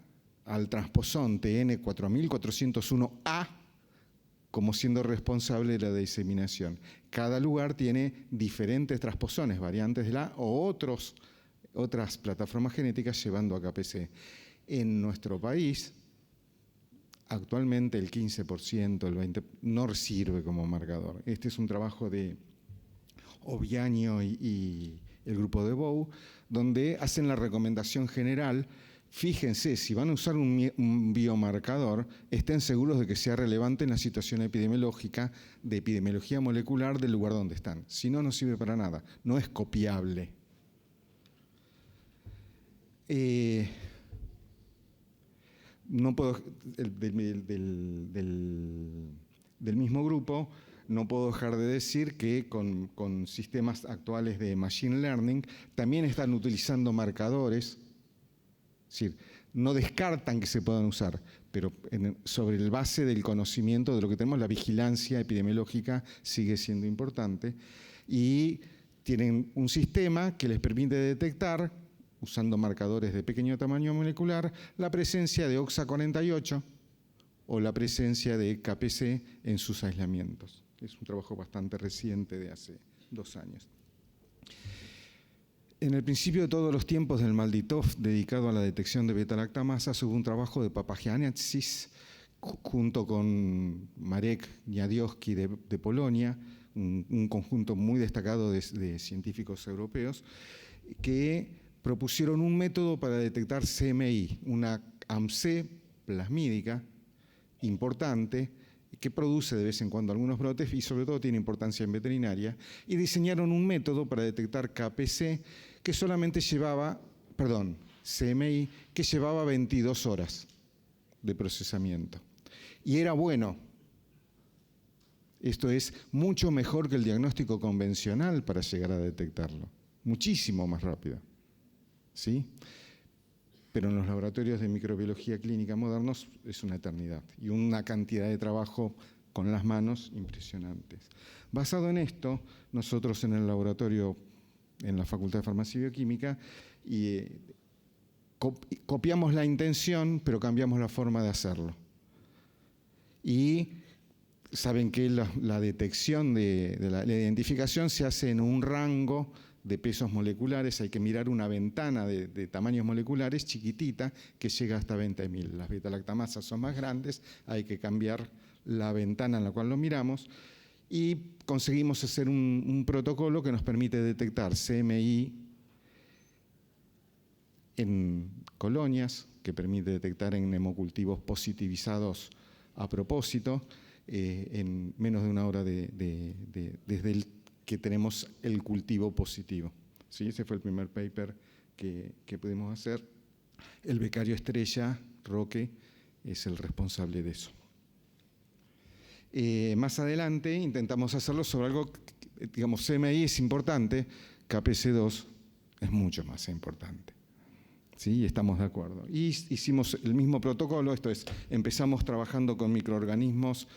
Speaker 5: al transposón TN4401A como siendo responsable de la diseminación. Cada lugar tiene diferentes transposones, variantes de la o otras plataformas genéticas llevando a KPC. En nuestro país, actualmente el 15%, el 20% no sirve como marcador. Este es un trabajo de Obiaño y el grupo de Bow, donde hacen la recomendación general. Fíjense, si van a usar un biomarcador, estén seguros de que sea relevante en la situación epidemiológica, de epidemiología molecular del lugar donde están. Si no, no sirve para nada, no es copiable. no puedo, del mismo grupo, no puedo dejar de decir que con sistemas actuales de Machine Learning también están utilizando marcadores, es decir, no descartan que se puedan usar, pero sobre el base del conocimiento de lo que tenemos, la vigilancia epidemiológica sigue siendo importante, y tienen un sistema que les permite detectar, usando marcadores de pequeño tamaño molecular, la presencia de OXA48 o la presencia de KPC en sus aislamientos. Es un trabajo bastante reciente de hace 2 años. En el principio de todos los tiempos del Malditov, dedicado a la detección de beta-lactamasas, hubo un trabajo de Papagianetsis junto con Marek Gniadiowski de Polonia, un conjunto muy destacado de científicos europeos, que propusieron un método para detectar CMI, una AMC plasmídica importante, que produce de vez en cuando algunos brotes y sobre todo tiene importancia en veterinaria, y diseñaron un método para detectar KPC que solamente llevaba, CMI, que llevaba 22 horas de procesamiento. Y era bueno. Esto es mucho mejor que el diagnóstico convencional para llegar a detectarlo, muchísimo más rápido, ¿sí? Pero en los laboratorios de microbiología clínica modernos es una eternidad y una cantidad de trabajo con las manos impresionantes. Basado en esto, nosotros en el laboratorio, en la Facultad de Farmacia y Bioquímica, copiamos la intención, pero cambiamos la forma de hacerlo. Y saben que la detección la identificación se hace en un rango de pesos moleculares, hay que mirar una ventana de tamaños moleculares chiquitita que llega hasta 20.000. Las beta-lactamasas son más grandes, hay que cambiar la ventana en la cual lo miramos y conseguimos hacer un protocolo que nos permite detectar CMI en colonias, que permite detectar en hemocultivos positivizados a propósito, en menos de 1 hora desde el que tenemos el cultivo positivo. ¿Sí? Ese fue el primer paper que pudimos hacer. El becario estrella, Roque, es el responsable de eso. Más adelante intentamos hacerlo sobre algo, digamos, CMI es importante, KPC2 es mucho más importante. ¿Sí? Estamos de acuerdo. Y hicimos el mismo protocolo, esto es, empezamos trabajando con microorganismos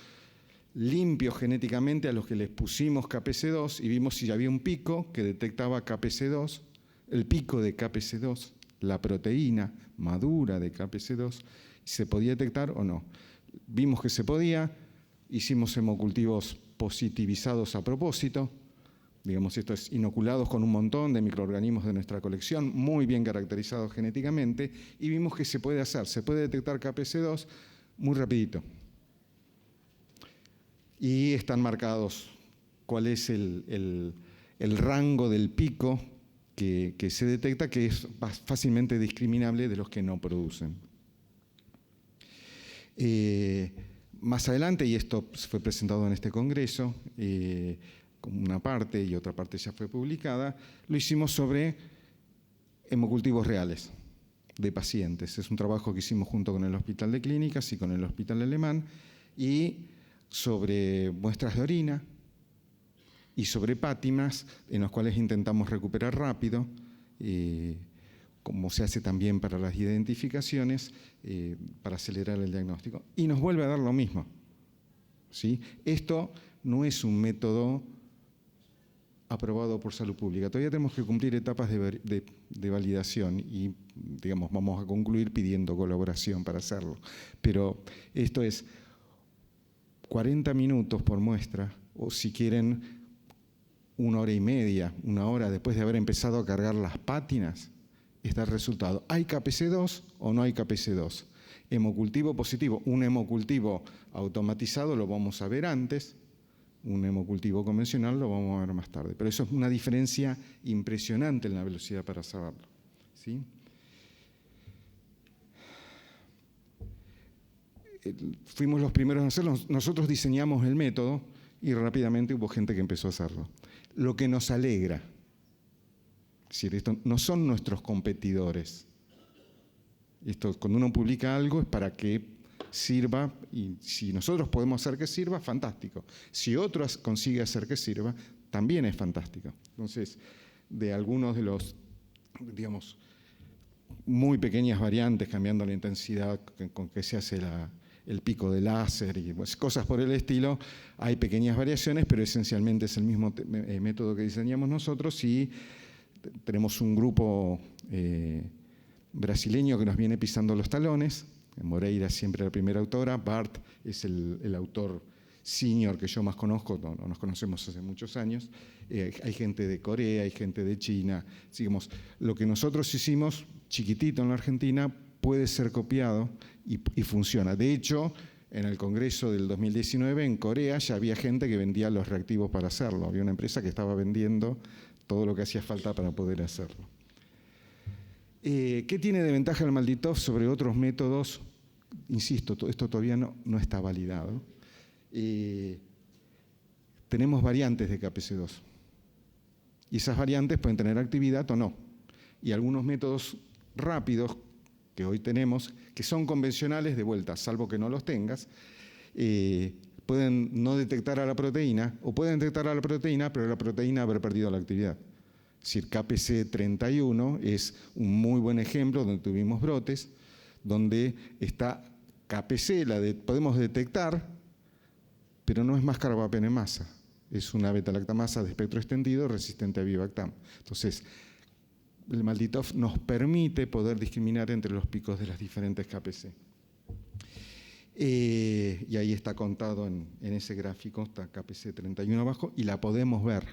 Speaker 5: limpios genéticamente a los que les pusimos KPC2 y vimos si había un pico que detectaba KPC2, el pico de KPC2, la proteína madura de KPC2, si se podía detectar o no. Vimos que se podía, hicimos hemocultivos positivizados a propósito, digamos, esto es, inoculados con un montón de microorganismos de nuestra colección, muy bien caracterizados genéticamente, y vimos que se puede hacer, se puede detectar KPC2 muy rapidito. Y están marcados cuál es el rango del pico que se detecta, que es fácilmente discriminable de los que no producen. Más adelante, y esto fue presentado en este congreso, como una parte y otra parte ya fue publicada, lo hicimos sobre hemocultivos reales de pacientes. Es un trabajo que hicimos junto con el Hospital de Clínicas y con el Hospital Alemán, y sobre muestras de orina y sobre pátimas, en los cuales intentamos recuperar rápido, como se hace también para las identificaciones, para acelerar el diagnóstico. Y nos vuelve a dar lo mismo, ¿sí? Esto no es un método aprobado por salud pública. Todavía tenemos que cumplir etapas de validación y, digamos, vamos a concluir pidiendo colaboración para hacerlo. Pero esto es 40 minutos por muestra, o si quieren 1 hora y media, 1 hora después de haber empezado a cargar las pátinas, está el resultado. ¿Hay KPC2 o no hay KPC2? Hemocultivo positivo, un hemocultivo automatizado lo vamos a ver antes, un hemocultivo convencional lo vamos a ver más tarde. Pero eso es una diferencia impresionante en la velocidad para saberlo, ¿sí? Fuimos los primeros en hacerlo, nosotros diseñamos el método y rápidamente hubo gente que empezó a hacerlo. Lo que nos alegra, es decir, esto no son nuestros competidores. Esto, cuando uno publica algo es para que sirva, y si nosotros podemos hacer que sirva, fantástico. Si otro consigue hacer que sirva, también es fantástico. Entonces, de algunos de los, digamos, muy pequeñas variantes, cambiando la intensidad con que se hace el pico de láser y pues, cosas por el estilo, hay pequeñas variaciones, pero esencialmente es el mismo método que diseñamos nosotros, y tenemos un grupo brasileño que nos viene pisando los talones. Moreira siempre la primera autora, Bart es el autor senior que yo más conozco, no nos conocemos hace muchos años. Hay gente de Corea, hay gente de China. Digamos, lo que nosotros hicimos chiquitito en la Argentina puede ser copiado y funciona. De hecho, en el Congreso del 2019 en Corea ya había gente que vendía los reactivos para hacerlo. Había una empresa que estaba vendiendo todo lo que hacía falta para poder hacerlo. ¿Qué tiene de ventaja el MALDI-TOF sobre otros métodos? Insisto, esto todavía no está validado. Tenemos variantes de KPC2. Y esas variantes pueden tener actividad o no. Y algunos métodos rápidos que hoy tenemos, que son convencionales de vuelta, salvo que no los tengas, pueden no detectar a la proteína, o pueden detectar a la proteína, pero la proteína haber perdido la actividad. Es decir, KPC31 es un muy buen ejemplo donde tuvimos brotes, donde está KPC, podemos detectar, pero no es más carbapenemasa, es una beta-lactamasa de espectro extendido resistente a Vivactam. Entonces, el MALDI-TOF nos permite poder discriminar entre los picos de las diferentes KPC. Y ahí está contado en ese gráfico, está KPC31 abajo, y la podemos ver.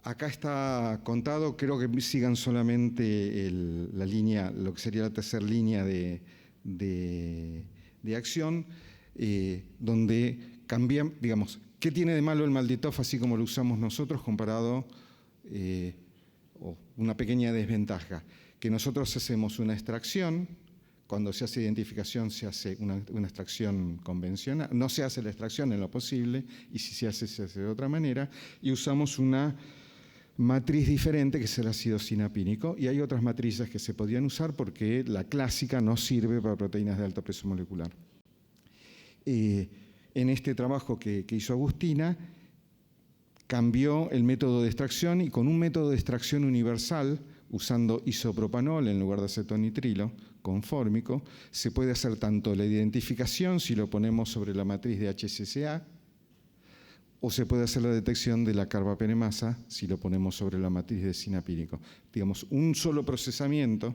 Speaker 5: Acá está contado, creo que sigan solamente la línea, lo que sería la tercera línea de acción, donde cambian, digamos, ¿qué tiene de malo el MALDI-TOF así como lo usamos nosotros comparado, o una pequeña desventaja? Que nosotros hacemos una extracción, cuando se hace identificación se hace una extracción convencional, no se hace la extracción en lo posible, y si se hace de otra manera, y usamos una matriz diferente que es el ácido sinapínico, y hay otras matrices que se podrían usar porque la clásica no sirve para proteínas de alto peso molecular. En este trabajo que hizo Agustina, cambió el método de extracción, y con un método de extracción universal, usando isopropanol en lugar de acetonitrilo confórmico, se puede hacer tanto la identificación si lo ponemos sobre la matriz de HCCA, o se puede hacer la detección de la carbapenemasa si lo ponemos sobre la matriz de sinapínico. Digamos, un solo procesamiento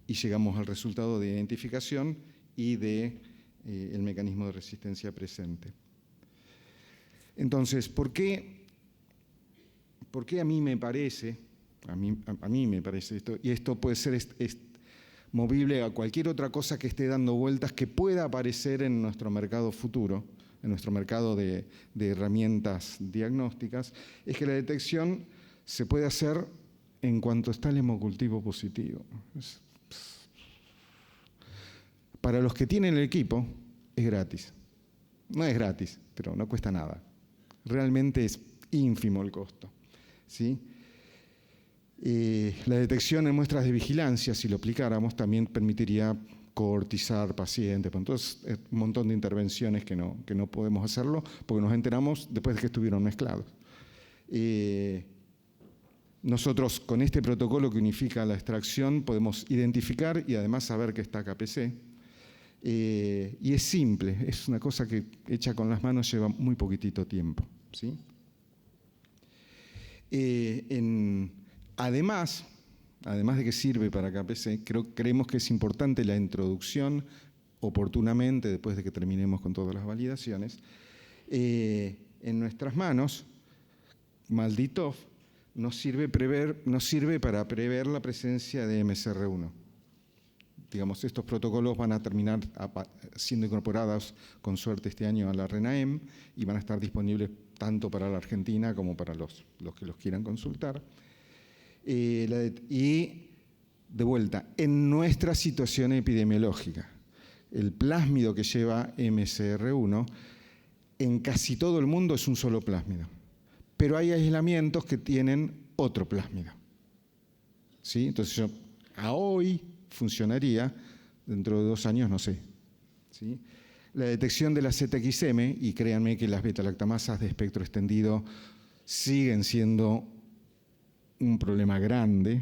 Speaker 5: y llegamos al resultado de identificación y de el mecanismo de resistencia presente. Entonces, ¿por qué a mí me parece, a mí me parece esto, y esto puede ser movible a cualquier otra cosa que esté dando vueltas que pueda aparecer en nuestro mercado futuro, en nuestro mercado de herramientas diagnósticas, es que la detección se puede hacer en cuanto está el hemocultivo positivo. Para los que tienen el equipo, es gratis. No es gratis, pero no cuesta nada. Realmente es ínfimo el costo, ¿sí? La detección en muestras de vigilancia, si lo aplicáramos, también permitiría cohortizar pacientes. Entonces, un montón de intervenciones que no podemos hacerlo porque nos enteramos después de que estuvieron mezclados. Nosotros, con este protocolo que unifica la extracción, podemos identificar y además saber que está KPC. Y es simple, es una cosa que hecha con las manos lleva muy poquitito tiempo, ¿sí? Además de que sirve para KPC, creemos que es importante la introducción oportunamente, después de que terminemos con todas las validaciones. En nuestras manos, MALDI-TOF nos sirve para prever la presencia de MSR1. Digamos, estos protocolos van a terminar siendo incorporados con suerte este año a la RENAEM y van a estar disponibles tanto para la Argentina como para los que los quieran consultar. Y de vuelta, en nuestra situación epidemiológica, el plásmido que lleva MSR1 en casi todo el mundo es un solo plásmido, pero hay aislamientos que tienen otro plásmido, ¿sí? Entonces a hoy funcionaría, dentro de 2 años no sé. ¿Sí? La detección de la ZXM, y créanme que las beta-lactamasas de espectro extendido siguen siendo un problema grande.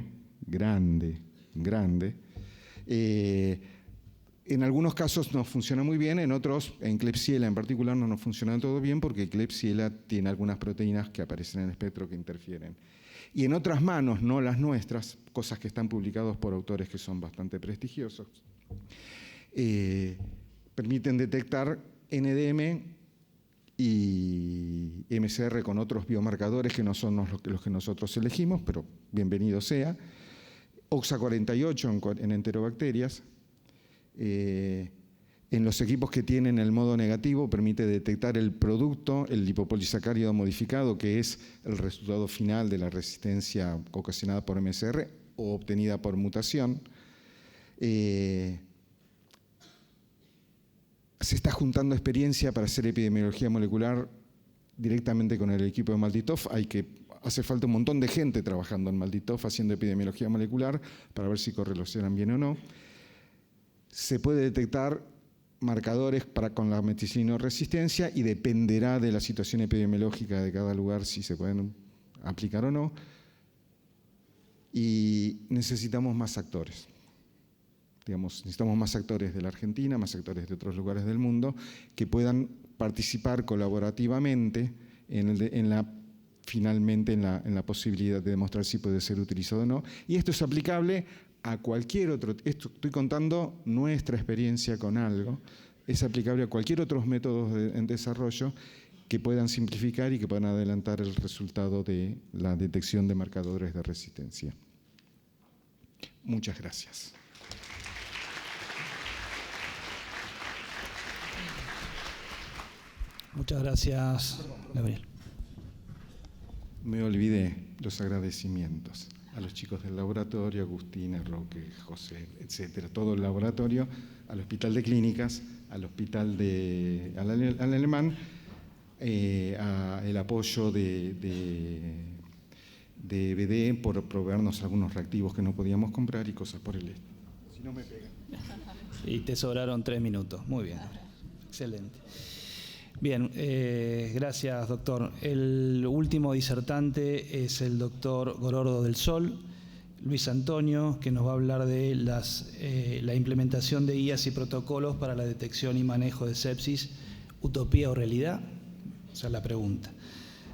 Speaker 5: En algunos casos nos funciona muy bien, en otros, en Klebsiella en particular, no nos funciona todo bien porque Klebsiella tiene algunas proteínas que aparecen en el espectro que interfieren. Y en otras manos, no las nuestras, cosas que están publicadas por autores que son bastante prestigiosos, permiten detectar NDM y MCR con otros biomarcadores que no son los que nosotros elegimos, pero bienvenido sea. OXA48 en enterobacterias. En los equipos que tienen el modo negativo permite detectar el producto, el lipopolisacárido modificado, que es el resultado final de la resistencia ocasionada por MSR o obtenida por mutación. Se está juntando experiencia para hacer epidemiología molecular directamente con el equipo de Malditoff. Hace falta un montón de gente trabajando en Malditoff haciendo epidemiología molecular para ver si correlacionan bien o no. Se puede detectar marcadores con la meticillinoresistencia y dependerá de la situación epidemiológica de cada lugar si se pueden aplicar o no. Y necesitamos más actores. Necesitamos más actores de la Argentina, más actores de otros lugares del mundo que puedan participar colaborativamente finalmente en la posibilidad de demostrar si puede ser utilizado o no. Y esto es aplicable a cualquier otro, estoy contando nuestra experiencia con algo, es aplicable a cualquier otro método en desarrollo que puedan simplificar y que puedan adelantar el resultado de la detección de marcadores de resistencia. Muchas gracias.
Speaker 1: Muchas gracias, Gabriel.
Speaker 5: Me olvidé los agradecimientos a los chicos del laboratorio, Agustina, Roque, José, etcétera, todo el laboratorio, al Hospital de Clínicas, al Hospital al Alemán, el apoyo de BD por proveernos algunos reactivos que no podíamos comprar y cosas por el estilo. Si no me pegan.
Speaker 1: Y te sobraron 3 minutos. Muy bien. Excelente. Bien, gracias, doctor. El último disertante es el doctor Gorordo del Sol, Luis Antonio, que nos va a hablar de la implementación de guías y protocolos para la detección y manejo de sepsis, utopía o realidad. Esa es la pregunta.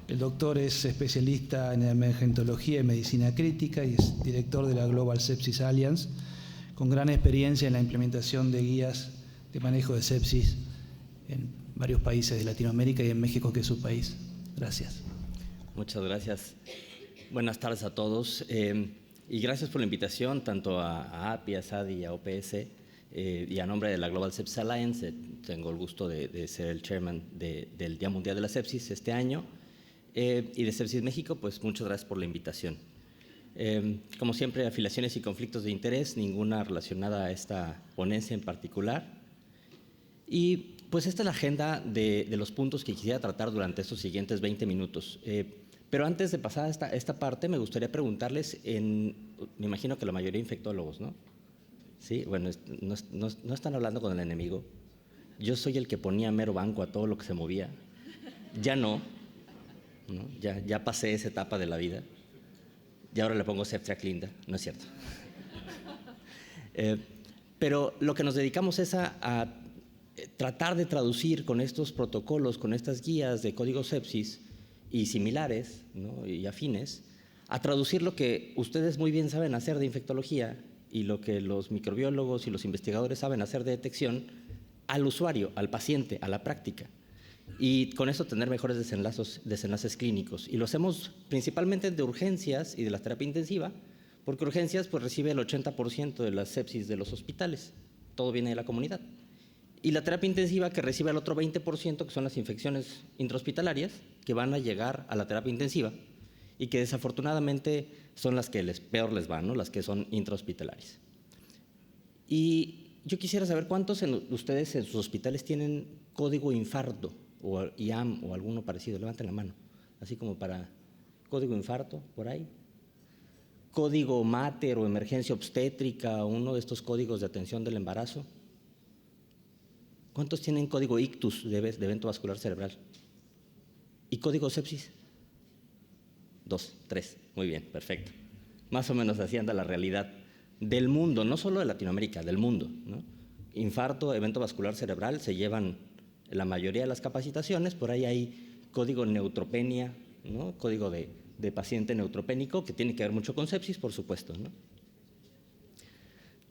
Speaker 1: El doctor es especialista en emergentología y medicina crítica y es director de la Global Sepsis Alliance, con gran experiencia en la implementación de guías de manejo de sepsis en varios países de Latinoamérica y en México, que es su país. Gracias.
Speaker 6: Muchas gracias. Buenas tardes a todos y gracias por la invitación tanto a API, a SADI y a OPS y a nombre de la Global Sepsis Alliance. Tengo el gusto de ser el chairman del Día Mundial de la Sepsis este año y de Sepsis México, pues muchas gracias por la invitación. Como siempre, afiliaciones y conflictos de interés, ninguna relacionada a esta ponencia en particular. Y pues esta es la agenda de los puntos que quisiera tratar durante estos siguientes 20 minutos. Pero antes de pasar a esta parte, me gustaría preguntarles, me imagino que la mayoría infectólogos, ¿no? Sí, bueno, no están hablando con el enemigo. Yo soy el que ponía mero banco a todo lo que se movía. Ya no, ¿no? Ya pasé esa etapa de la vida. Y ahora le pongo ceftriaxlinda, no es cierto. Pero lo que nos dedicamos es a tratar de traducir con estos protocolos, con estas guías de código sepsis y similares, ¿no? Y afines, a traducir lo que ustedes muy bien saben hacer de infectología y lo que los microbiólogos y los investigadores saben hacer de detección al usuario, al paciente, a la práctica. Y con eso tener mejores desenlaces clínicos. Y lo hacemos principalmente de urgencias y de la terapia intensiva, porque urgencias pues recibe el 80% de las sepsis de los hospitales. Todo viene de la comunidad. Y la terapia intensiva que recibe el otro 20%, que son las infecciones intrahospitalarias, que van a llegar a la terapia intensiva y que desafortunadamente son las que peor les van, ¿no? Las que son intrahospitalarias. Y yo quisiera saber cuántos ustedes en sus hospitales tienen código infarto o IAM o alguno parecido. Levanten la mano, así como para código infarto, por ahí. código MATER o emergencia obstétrica, uno de estos códigos de atención del embarazo? ¿Cuántos tienen código ictus de evento vascular cerebral? ¿Y código sepsis? 2, 3. Muy bien, perfecto. Más o menos así anda la realidad del mundo, no solo de Latinoamérica, del mundo, ¿no? Infarto, evento vascular cerebral, se llevan la mayoría de las capacitaciones. Por ahí hay código neutropenia, ¿no? Código de paciente neutropénico, que tiene que ver mucho con sepsis, por supuesto, ¿no?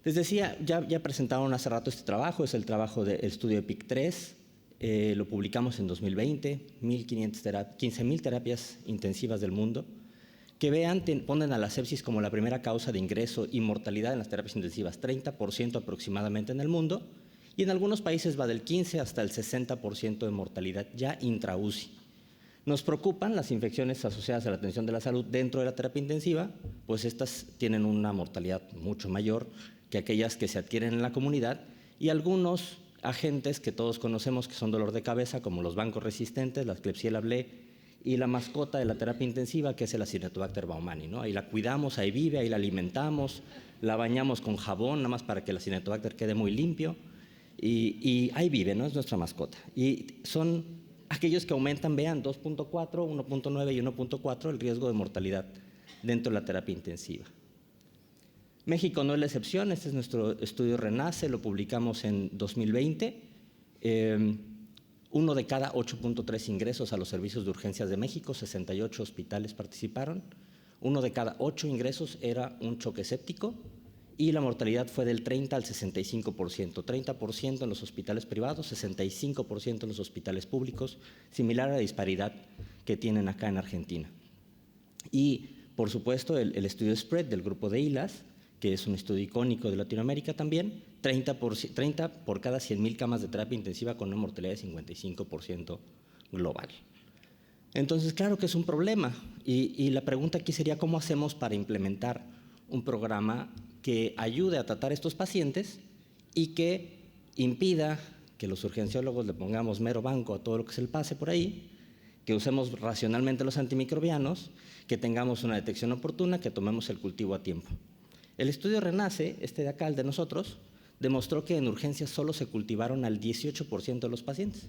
Speaker 6: Les decía, ya presentaron hace rato este trabajo, es el trabajo del estudio EPIC-3, lo publicamos en 2020, 15.000 terapias intensivas del mundo, que ponen a la sepsis como la primera causa de ingreso y mortalidad en las terapias intensivas, 30% aproximadamente en el mundo, y en algunos países va del 15 hasta el 60% de mortalidad ya intra-UCI. Nos preocupan las infecciones asociadas a la atención de la salud dentro de la terapia intensiva, pues estas tienen una mortalidad mucho mayor que aquellas que se adquieren en la comunidad, y algunos agentes que todos conocemos que son dolor de cabeza, como los bancos resistentes, la Klebsiella blé, y la mascota de la terapia intensiva, que es el Acinetobacter baumannii, ¿no? Ahí la cuidamos, ahí vive, ahí la alimentamos, la bañamos con jabón, nada más para que el Acinetobacter quede muy limpio, y ahí vive, ¿no? Es nuestra mascota. Y son aquellos que aumentan, vean, 2.4, 1.9 y 1.4 el riesgo de mortalidad dentro de la terapia intensiva. México no es la excepción, este es nuestro estudio RENACE, lo publicamos en 2020. Uno de cada 8.3 ingresos a los servicios de urgencias de México, 68 hospitales participaron. Uno de cada 8 ingresos era un choque séptico y la mortalidad fue del 30 al 65%. 30% en los hospitales privados, 65% en los hospitales públicos, similar a la disparidad que tienen acá en Argentina. Y, por supuesto, el estudio SPREAD del grupo de ILAS, que es un estudio icónico de Latinoamérica también, 30 por cada 100.000 camas de terapia intensiva con una mortalidad de 55% global. Entonces, claro que es un problema, y la pregunta aquí sería ¿cómo hacemos para implementar un programa que ayude a tratar a estos pacientes y que impida que los urgenciólogos le pongamos mero banco a todo lo que se le pase por ahí, que usemos racionalmente los antimicrobianos, que tengamos una detección oportuna, que tomemos el cultivo a tiempo? El estudio RENACE, este de acá, el de nosotros, demostró que en urgencias solo se cultivaron al 18% de los pacientes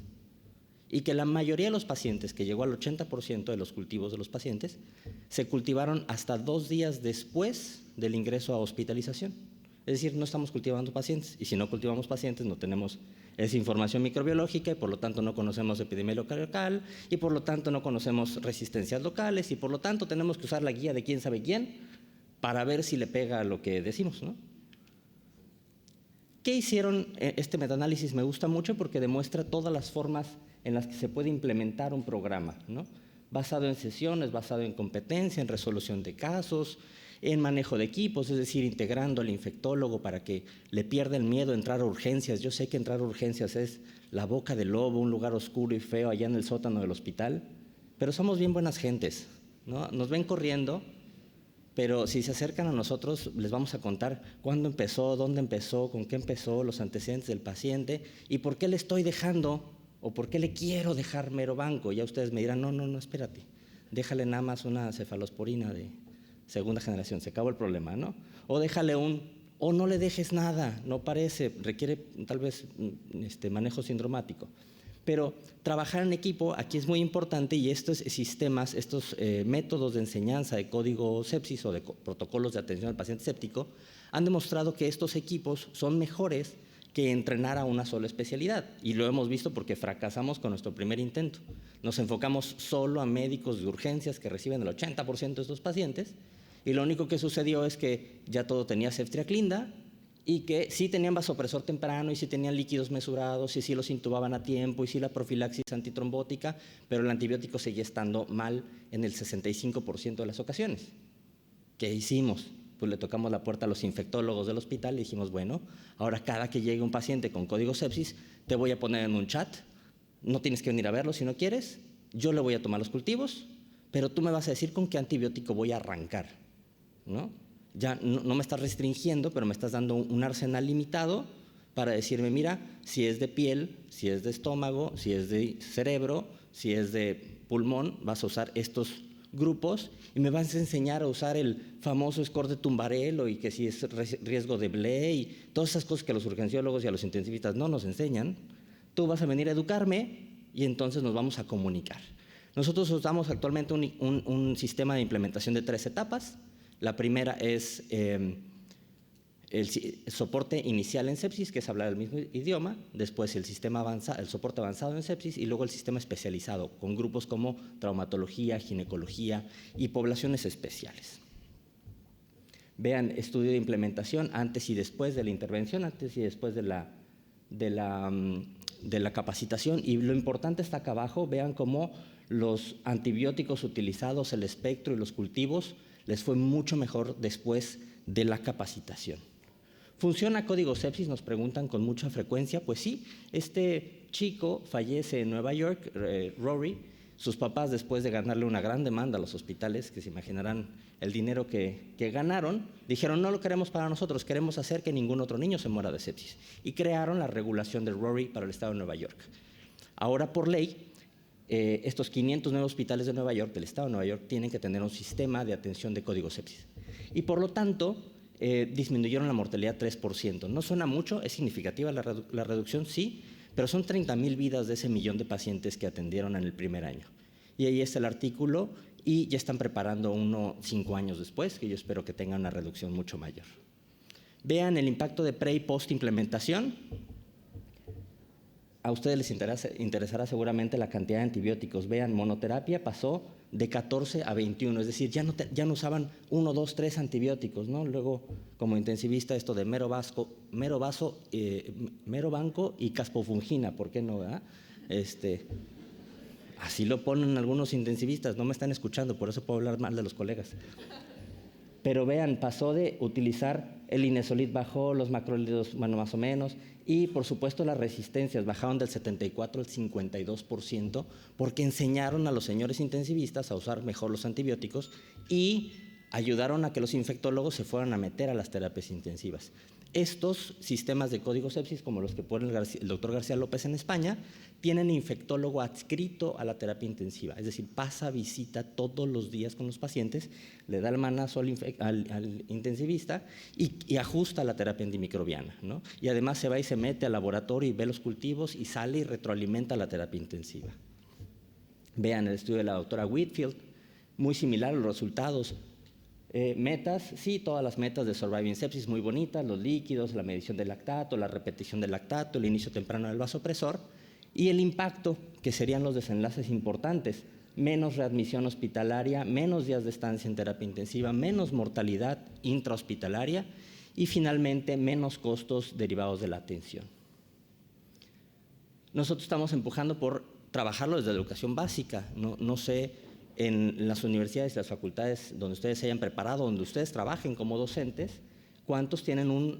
Speaker 6: y que la mayoría de los pacientes, que llegó al 80% de los cultivos de los pacientes, se cultivaron hasta 2 días después del ingreso a hospitalización. Es decir, no estamos cultivando pacientes, y si no cultivamos pacientes no tenemos esa información microbiológica y por lo tanto no conocemos epidemiología local y por lo tanto no conocemos resistencias locales y por lo tanto tenemos que usar la guía de quién sabe quién para ver si le pega a lo que decimos, ¿no? ¿Qué hicieron? Este metaanálisis me gusta mucho porque demuestra todas las formas en las que se puede implementar un programa, ¿no? Basado en sesiones, basado en competencia, en resolución de casos, en manejo de equipos, es decir, integrando al infectólogo para que le pierda el miedo a entrar a urgencias. Yo sé que entrar a urgencias es la boca del lobo, un lugar oscuro y feo allá en el sótano del hospital, pero somos bien buenas gentes, ¿no? Nos ven corriendo, pero si se acercan a nosotros les vamos a contar cuándo empezó, dónde empezó, con qué empezó, los antecedentes del paciente y por qué le estoy dejando o por qué le quiero dejar mero banco. Ya ustedes me dirán, no, espérate, déjale nada más una cefalosporina de segunda generación, se acabó el problema, ¿no? O déjale o no le dejes nada, no parece, requiere tal vez manejo sindromático. Pero trabajar en equipo aquí es muy importante y estos sistemas, estos métodos de enseñanza de código sepsis o de protocolos de atención al paciente séptico han demostrado que estos equipos son mejores que entrenar a una sola especialidad. Y lo hemos visto porque fracasamos con nuestro primer intento. Nos enfocamos solo a médicos de urgencias que reciben el 80% de estos pacientes y lo único que sucedió es que ya todo tenía ceftriaxona y que sí tenían vasopresor temprano y sí tenían líquidos mesurados y sí los intubaban a tiempo y sí la profilaxis antitrombótica, pero el antibiótico seguía estando mal en el 65% de las ocasiones. ¿Qué hicimos? Pues le tocamos la puerta a los infectólogos del hospital y dijimos, bueno, ahora cada que llegue un paciente con código sepsis, te voy a poner en un chat, no tienes que venir a verlo si no quieres, yo le voy a tomar los cultivos, pero tú me vas a decir con qué antibiótico voy a arrancar, ¿no? Ya no me estás restringiendo, pero me estás dando un arsenal limitado para decirme, mira, si es de piel, si es de estómago, si es de cerebro, si es de pulmón, vas a usar estos grupos y me vas a enseñar a usar el famoso score de Tumbarello y que si es riesgo de Bley y todas esas cosas que a los urgenciólogos y a los intensivistas no nos enseñan. Tú vas a venir a educarme y entonces nos vamos a comunicar. Nosotros usamos actualmente un sistema de implementación de 3 etapas. La primera es el soporte inicial en sepsis, que es hablar el mismo idioma, después el soporte avanzado en sepsis y luego el sistema especializado, con grupos como traumatología, ginecología y poblaciones especiales. Vean estudio de implementación antes y después de la intervención, antes y después de la capacitación, y lo importante está acá abajo. Vean cómo los antibióticos utilizados, el espectro y los cultivos les fue mucho mejor después de la capacitación. ¿Funciona Código Sepsis? Nos preguntan con mucha frecuencia. Pues sí, este chico fallece en Nueva York, Rory. Sus papás, después de ganarle una gran demanda a los hospitales, que se imaginarán el dinero que ganaron, dijeron: no lo queremos para nosotros, queremos hacer que ningún otro niño se muera de sepsis. Y crearon la regulación de Rory para el estado de Nueva York. Ahora, por ley, estos 500 nuevos hospitales de Nueva York, del estado de Nueva York, tienen que tener un sistema de atención de Código Sepsis. Y por lo tanto, disminuyeron la mortalidad 3%. No suena mucho, es significativa la reducción, sí, pero son 30,000 vidas de ese millón de pacientes que atendieron en el primer año. Y ahí está el artículo, y ya están preparando uno 5 años después, que yo espero que tenga una reducción mucho mayor. Vean el impacto de pre y post implementación. A ustedes les interesará seguramente la cantidad de antibióticos. Vean, monoterapia pasó de 14 a 21, es decir, ya no usaban 1, 2, 3 antibióticos, ¿no? Luego, como intensivista, esto de mero banco y caspofungina, ¿por qué no, verdad? Así lo ponen algunos intensivistas, no me están escuchando, por eso puedo hablar mal de los colegas. Pero vean, pasó de utilizar el Inesolid, bajó los macrólidos, bueno, más o menos, y por supuesto las resistencias bajaron del 74 al 52%, porque enseñaron a los señores intensivistas a usar mejor los antibióticos y ayudaron a que los infectólogos se fueran a meter a las terapias intensivas. Estos sistemas de Código Sepsis, como los que pone el doctor García López en España, tienen infectólogo adscrito a la terapia intensiva, es decir, pasa visita todos los días con los pacientes, le da el manazo al intensivista y ajusta la terapia antimicrobiana, ¿no? Y además se va y se mete al laboratorio y ve los cultivos y sale y retroalimenta la terapia intensiva. Vean el estudio de la doctora Whitfield, muy similar a los resultados. Metas, sí, todas las metas de Surviving Sepsis muy bonitas, los líquidos, la medición del lactato, la repetición del lactato, el inicio temprano del vasopresor, y el impacto, que serían los desenlaces importantes: menos readmisión hospitalaria, menos días de estancia en terapia intensiva, menos mortalidad intrahospitalaria y finalmente menos costos derivados de la atención. Nosotros estamos empujando por trabajarlo desde la educación básica, no sé, en las universidades y las facultades donde ustedes se hayan preparado, donde ustedes trabajen como docentes, ¿cuántos tienen una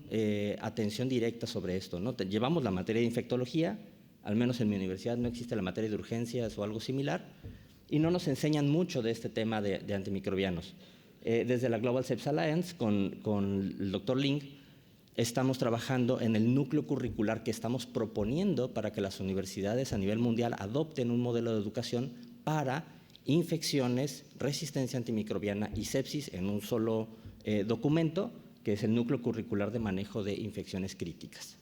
Speaker 6: atención directa sobre esto, ¿no? Llevamos la materia de infectología, al menos en mi universidad no existe la materia de urgencias o algo similar, y no nos enseñan mucho de este tema de antimicrobianos. Desde la Global Sepsis Alliance, con el doctor Ling, estamos trabajando en el núcleo curricular que estamos proponiendo para que las universidades a nivel mundial adopten un modelo de educación para infecciones, resistencia antimicrobiana y sepsis en un solo documento, que es el núcleo curricular de manejo de infecciones críticas.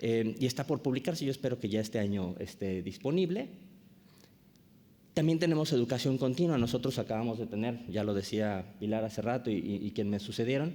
Speaker 6: Y está por publicarse, yo espero que ya este año esté disponible. También tenemos educación continua. Nosotros acabamos de tener, ya lo decía Pilar hace rato y quien me sucedieron,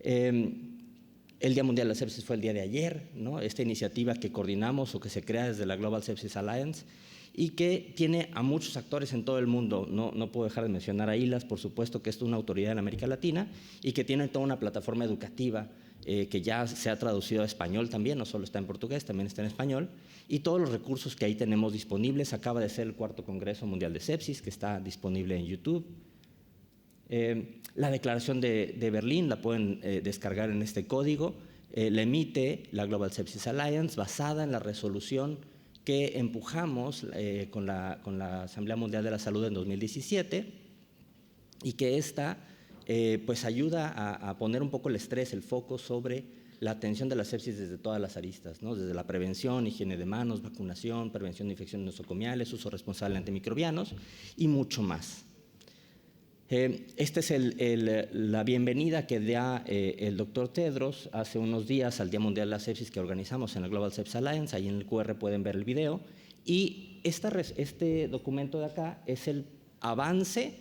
Speaker 6: el Día Mundial de la Sepsis fue el día de ayer, ¿no? Esta iniciativa que coordinamos o que se crea desde la Global Sepsis Alliance y que tiene a muchos actores en todo el mundo. No puedo dejar de mencionar a ILAS, por supuesto, que es una autoridad en América Latina y que tiene toda una plataforma educativa que ya se ha traducido a español también, no solo está en portugués, también está en español, y todos los recursos que ahí tenemos disponibles. Acaba de ser el 4º Congreso Mundial de Sepsis, que está disponible en YouTube. La Declaración de Berlín la pueden descargar en este código. La emite la Global Sepsis Alliance, basada en la resolución que empujamos con la Asamblea Mundial de la Salud en 2017, y que esta pues ayuda a poner un poco el estrés, el foco sobre la atención de la sepsis desde todas las aristas, ¿no? Desde la prevención, higiene de manos, vacunación, prevención de infecciones nosocomiales, uso responsable de antimicrobianos y mucho más. Esta es la bienvenida que da el doctor Tedros hace unos días al Día Mundial de la Sepsis que organizamos en la Global Sepsis Alliance. Ahí en el QR pueden ver el video. Y este documento de acá es el avance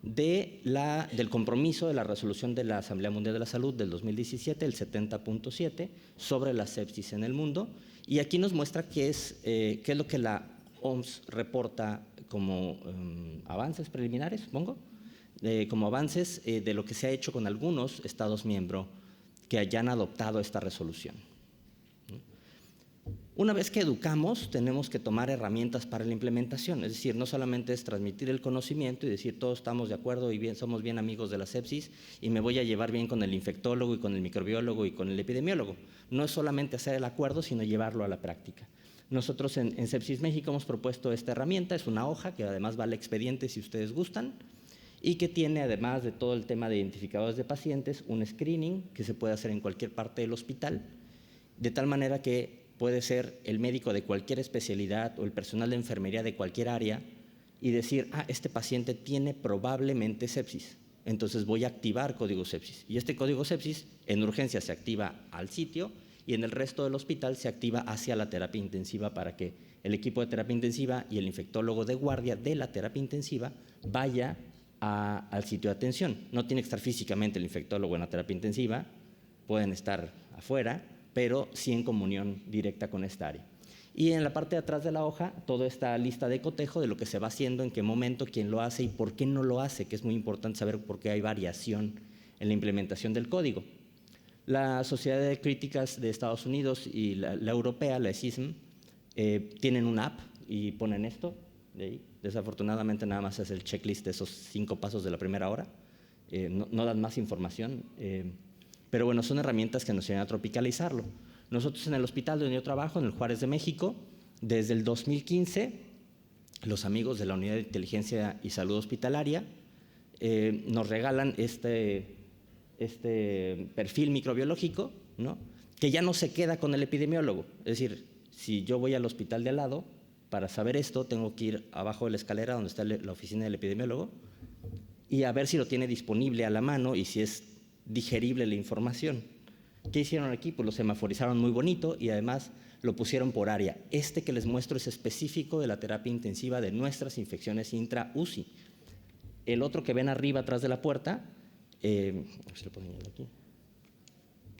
Speaker 6: del compromiso de la resolución de la Asamblea Mundial de la Salud del 2017, el 70.7, sobre la sepsis en el mundo. Y aquí nos muestra qué es lo que la OMS reporta como avances preliminares, supongo, como avances de lo que se ha hecho con algunos Estados miembros que hayan adoptado esta resolución. Una vez que educamos, tenemos que tomar herramientas para la implementación, es decir, no solamente es transmitir el conocimiento y decir todos estamos de acuerdo y somos bien amigos de la sepsis y me voy a llevar bien con el infectólogo y con el microbiólogo y con el epidemiólogo. No es solamente hacer el acuerdo, sino llevarlo a la práctica. Nosotros en Sepsis México hemos propuesto esta herramienta, es una hoja que además va al expediente si ustedes gustan, y que tiene, además de todo el tema de identificadores de pacientes, un screening que se puede hacer en cualquier parte del hospital, de tal manera que puede ser el médico de cualquier especialidad o el personal de enfermería de cualquier área y decir, este paciente tiene probablemente sepsis, entonces voy a activar código sepsis. Y este código sepsis en urgencia se activa al sitio y en el resto del hospital se activa hacia la terapia intensiva para que el equipo de terapia intensiva y el infectólogo de guardia de la terapia intensiva vaya al sitio de atención. No tiene que estar físicamente el infectólogo en la terapia intensiva, pueden estar afuera, pero sí en comunión directa con esta área. Y en la parte de atrás de la hoja, toda esta lista de cotejo de lo que se va haciendo, en qué momento, quién lo hace y por qué no lo hace, que es muy importante saber por qué hay variación en la implementación del código. La Sociedad de Críticas de Estados Unidos y la europea, la ESISM, tienen una app y ponen esto de ahí. Desafortunadamente nada más es el checklist de esos 5 pasos de la primera hora, no dan más información, pero bueno, son herramientas que nos ayudan a tropicalizarlo. Nosotros en el hospital donde yo trabajo, en el Juárez de México, desde el 2015, los amigos de la Unidad de Inteligencia y Salud Hospitalaria nos regalan este perfil microbiológico, ¿no?, que ya no se queda con el epidemiólogo. Es decir, si yo voy al hospital de al lado, para saber esto tengo que ir abajo de la escalera donde está la oficina del epidemiólogo y a ver si lo tiene disponible a la mano y si es digerible la información. ¿Qué hicieron aquí? Pues lo semaforizaron muy bonito y además lo pusieron por área. Este que les muestro es específico de la terapia intensiva de nuestras infecciones intra-UCI. El otro que ven arriba atrás de la puerta, a ver si lo puedo señalar aquí,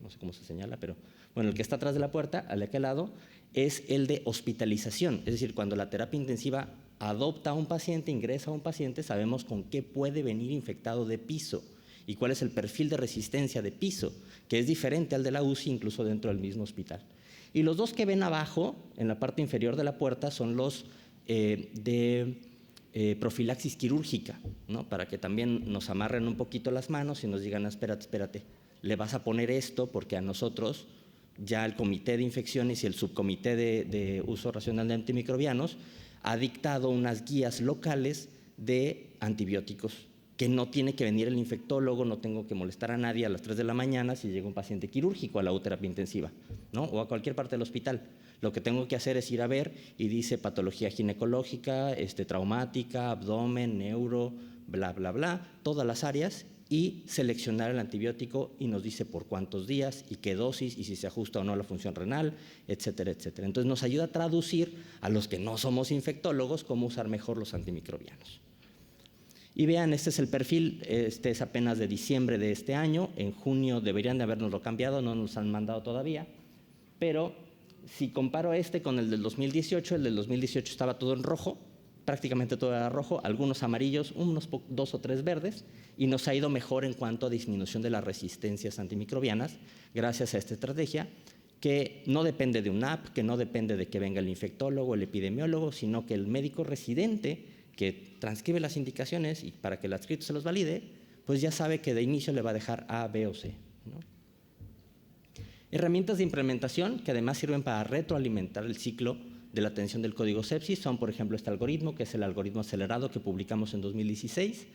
Speaker 6: no sé cómo se señala, pero bueno, el que está atrás de la puerta, al de aquel lado, es el de hospitalización. Es decir, cuando la terapia intensiva adopta a un paciente, ingresa a un paciente, sabemos con qué puede venir infectado de piso y cuál es el perfil de resistencia de piso, que es diferente al de la UCI incluso dentro del mismo hospital. Y los dos que ven abajo, en la parte inferior de la puerta, son los de profilaxis quirúrgica, ¿no?, para que también nos amarren un poquito las manos y nos digan, espérate, le vas a poner esto porque a nosotros ya el comité de infecciones y el subcomité de uso racional de antimicrobianos ha dictado unas guías locales de antibióticos, que no tiene que venir el infectólogo, no tengo que molestar a nadie a las 3 de la mañana si llega un paciente quirúrgico a la terapia intensiva, ¿no?, o a cualquier parte del hospital. Lo que tengo que hacer es ir a ver y dice patología ginecológica, traumática, abdomen, neuro, bla, bla, bla, todas las áreas, y seleccionar el antibiótico y nos dice por cuántos días y qué dosis y si se ajusta o no a la función renal, etcétera, etcétera. Entonces nos ayuda a traducir a los que no somos infectólogos cómo usar mejor los antimicrobianos. Y vean, este es el perfil, este es apenas de diciembre de este año, en junio deberían de habernoslo cambiado, no nos han mandado todavía, pero si comparo este con el del 2018, el del 2018 estaba todo en rojo, prácticamente todo era rojo, algunos amarillos, unos 2 o 3 verdes, y nos ha ido mejor en cuanto a disminución de las resistencias antimicrobianas, gracias a esta estrategia, que no depende de una app, que no depende de que venga el infectólogo, el epidemiólogo, sino que el médico residente que transcribe las indicaciones y para que el adscrito se los valide, pues ya sabe que de inicio le va a dejar A, B o C, ¿no? Herramientas de implementación que además sirven para retroalimentar el ciclo de la atención del código sepsis son, por ejemplo, este algoritmo, que es el algoritmo acelerado que publicamos en 2016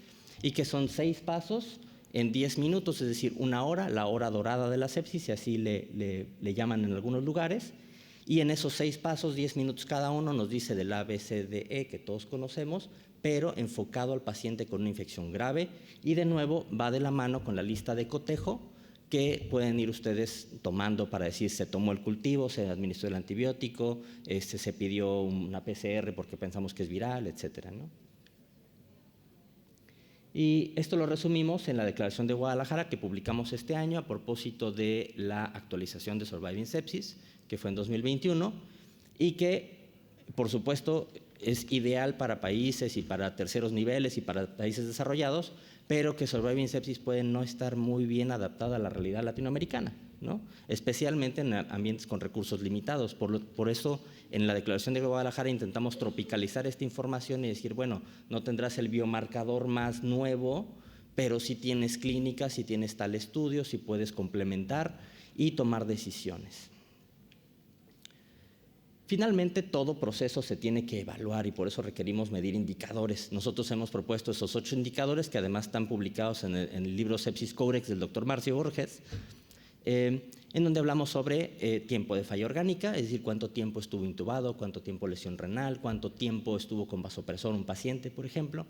Speaker 6: y que son 6 pasos en 10 minutos, es decir, 1 hora, la hora dorada de la sepsis, y así le llaman en algunos lugares. Y en esos 6 pasos, 10 minutos cada uno, nos dice del A, B, C, D, E, que todos conocemos, pero enfocado al paciente con una infección grave, y de nuevo va de la mano con la lista de cotejo que pueden ir ustedes tomando para decir se tomó el cultivo, se administró el antibiótico, se pidió una PCR porque pensamos que es viral, etcétera, ¿no? Y esto lo resumimos en la Declaración de Guadalajara que publicamos este año a propósito de la actualización de Surviving Sepsis, que fue en 2021, y que, por supuesto, es ideal para países y para terceros niveles y para países desarrollados, pero que Surviving Sepsis puede no estar muy bien adaptada a la realidad latinoamericana, ¿no? Especialmente en ambientes con recursos limitados. Por eso, en la Declaración de Guadalajara intentamos tropicalizar esta información y decir, bueno, no tendrás el biomarcador más nuevo, pero sí tienes clínicas, sí tienes tal estudio, sí puedes complementar y tomar decisiones. Finalmente, todo proceso se tiene que evaluar y por eso requerimos medir indicadores. Nosotros hemos propuesto esos 8 indicadores que además están publicados en el libro Sepsis Codex del doctor Marcio Borges, en donde hablamos sobre tiempo de falla orgánica, es decir, cuánto tiempo estuvo intubado, cuánto tiempo lesión renal, cuánto tiempo estuvo con vasopresor un paciente, por ejemplo,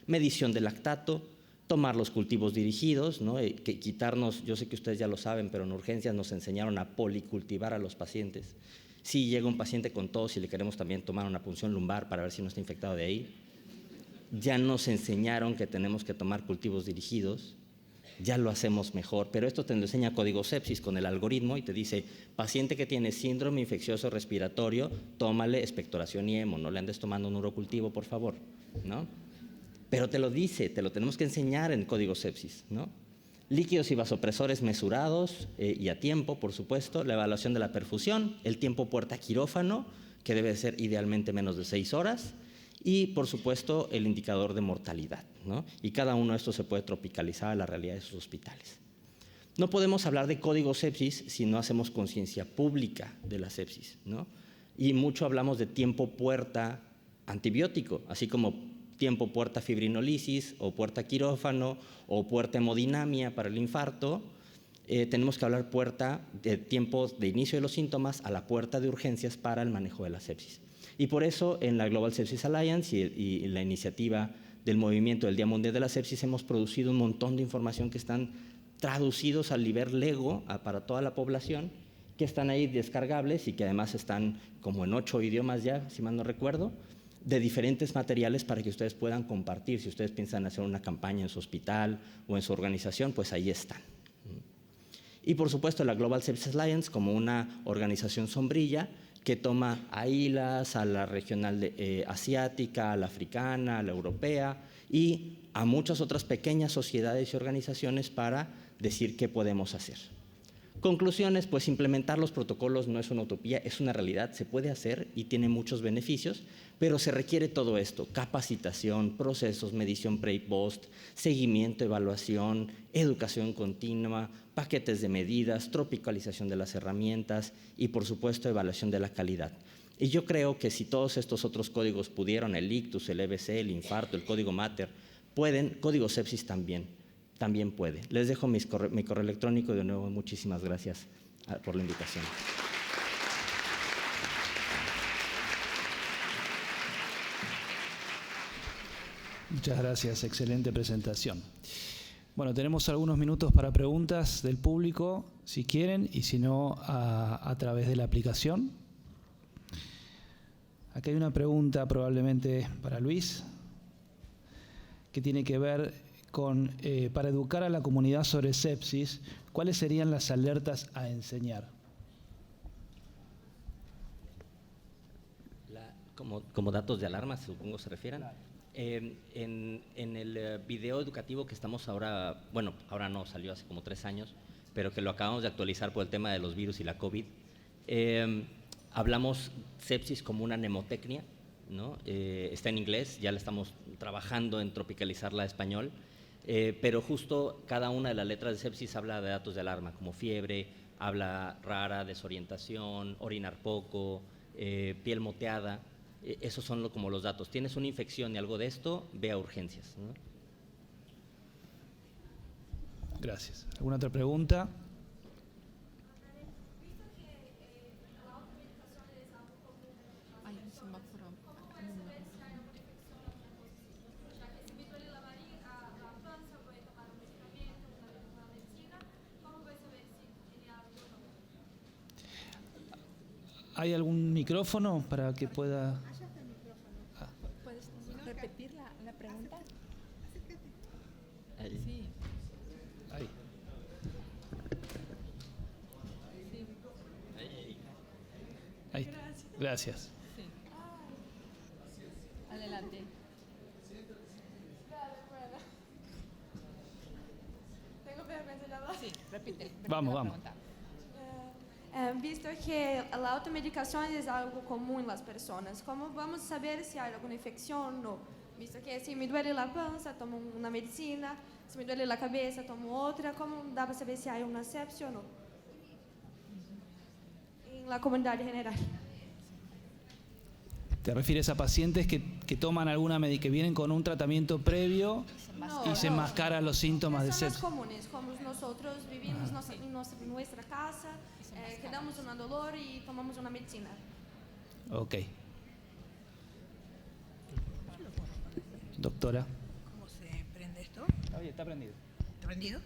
Speaker 6: medición de lactato, tomar los cultivos dirigidos, ¿no? Que quitarnos, yo sé que ustedes ya lo saben, pero en urgencias nos enseñaron a policultivar a los pacientes. Si llega un paciente con tos y le queremos también tomar una punción lumbar para ver si no está infectado de ahí, ya nos enseñaron que tenemos que tomar cultivos dirigidos, ya lo hacemos mejor, pero esto te lo enseña Código Sepsis con el algoritmo y te dice, paciente que tiene síndrome infeccioso respiratorio, tómale expectoración y hemo, no le andes tomando un urocultivo, por favor, ¿no? Pero te lo dice, te lo tenemos que enseñar en Código Sepsis, ¿no? Líquidos y vasopresores mesurados y a tiempo, por supuesto, la evaluación de la perfusión, el tiempo puerta quirófano, que debe ser idealmente menos de 6 horas, y, por supuesto, el indicador de mortalidad, ¿no? Y cada uno de estos se puede tropicalizar a la realidad de sus hospitales. No podemos hablar de Código Sepsis si no hacemos conciencia pública de la sepsis, ¿no? Y mucho hablamos de tiempo puerta antibiótico, así como tiempo puerta fibrinolisis o puerta quirófano o puerta hemodinamia para el infarto. Tenemos que hablar puerta de tiempo de inicio de los síntomas a la puerta de urgencias para el manejo de la sepsis. Y por eso en la Global Sepsis Alliance y la iniciativa del movimiento del Día Mundial de la Sepsis hemos producido un montón de información que están traducidos al nivel LEGO para toda la población, que están ahí descargables y que además están como en 8 idiomas ya, si mal no recuerdo, de diferentes materiales para que ustedes puedan compartir. Si ustedes piensan hacer una campaña en su hospital o en su organización, pues ahí están. Y por supuesto la Global Sepsis Alliance como una organización sombrilla que toma a ILAS, a la regional asiática, a la africana, a la europea y a muchas otras pequeñas sociedades y organizaciones para decir qué podemos hacer. Conclusiones, pues implementar los protocolos no es una utopía, es una realidad, se puede hacer y tiene muchos beneficios, pero se requiere todo esto, capacitación, procesos, medición pre y post, seguimiento, evaluación, educación continua, paquetes de medidas, tropicalización de las herramientas y, por supuesto, evaluación de la calidad. Y yo creo que si todos estos otros códigos pudieron, el ictus, el EBC, el infarto, el código Mater, pueden, Código Sepsis también puede. Les dejo mi correo electrónico y de nuevo muchísimas gracias por la invitación.
Speaker 1: Muchas gracias, excelente presentación. Bueno, tenemos algunos minutos para preguntas del público, si quieren, y si no, a través de la aplicación. Aquí hay una pregunta probablemente para Luis, que tiene que ver con, para educar a la comunidad sobre sepsis, ¿cuáles serían las alertas a enseñar?
Speaker 6: Como datos de alarma, supongo se refieran. En el video educativo que estamos ahora, bueno, ahora no, salió hace como 3 años, pero que lo acabamos de actualizar por el tema de los virus y la COVID, hablamos sepsis como una mnemotecnia, ¿no? Está en inglés, ya la estamos trabajando en tropicalizarla a español, pero justo cada una de las letras de sepsis habla de datos de alarma, como fiebre, habla rara, desorientación, orinar poco, piel moteada. Esos son como los datos. Tienes una infección y algo de esto, ve a urgencias, ¿no?
Speaker 1: Gracias. ¿Alguna otra pregunta? ¿Hay algún micrófono para que pueda...?
Speaker 2: ¿Puedes repetir la pregunta?
Speaker 6: Ahí.
Speaker 2: Sí.
Speaker 1: Ahí. Ahí. Gracias.
Speaker 2: Sí. Adelante.
Speaker 7: Tengo vergüenza de hablar.
Speaker 2: Sí, repite
Speaker 1: Vamos,
Speaker 2: la
Speaker 1: vamos.
Speaker 2: pregunta.
Speaker 7: Visto que la automedicación es algo común en las personas, ¿cómo vamos a saber si hay alguna infección o no? Visto que si me duele la panza, tomo una medicina, si me duele la cabeza, tomo otra, ¿cómo da para saber si hay una sepsia o no? En la comunidad general.
Speaker 1: ¿Te refieres a pacientes que toman alguna que vienen con un tratamiento previo y se enmascaran los síntomas de
Speaker 7: Son las
Speaker 1: sepsis?
Speaker 7: comunes, como nosotros vivimos en nuestra casa, quedamos un dolor y tomamos una medicina.
Speaker 1: Ok. Doctora.
Speaker 4: ¿Cómo se prende esto?
Speaker 1: Está prendido.
Speaker 4: ¿Está prendido?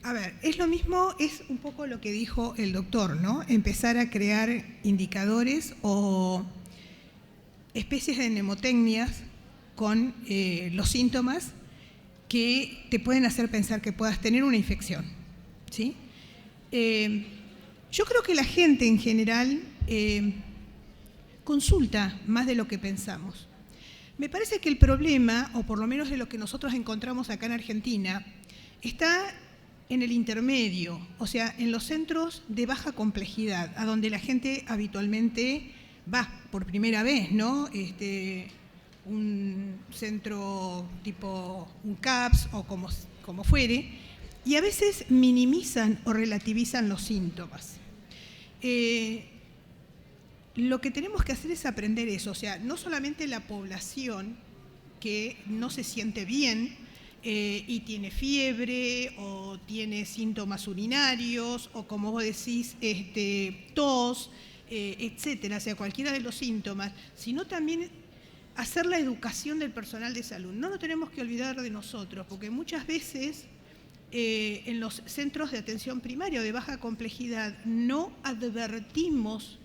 Speaker 4: A ver, es lo mismo, es un poco lo que dijo el doctor, ¿no? Empezar a crear indicadores o especies de mnemotecnias con los síntomas que te pueden hacer pensar que puedas tener una infección, ¿sí? Yo creo que la gente en general consulta más de lo que pensamos. Me parece que el problema, o por lo menos de lo que nosotros encontramos acá en Argentina, está en el intermedio, o sea, en los centros de baja complejidad, a donde la gente habitualmente va por primera vez, ¿no? Un centro tipo un CAPS o como fuere, y a veces minimizan o relativizan los síntomas. Lo que tenemos que hacer es aprender eso, o sea, no solamente la población que no se siente bien y tiene fiebre o tiene síntomas urinarios o como vos decís, tos, etcétera, o sea, cualquiera de los síntomas, sino también hacer la educación del personal de salud. No nos tenemos que olvidar de nosotros, porque muchas veces en los centros de atención primaria o de baja complejidad no advertimos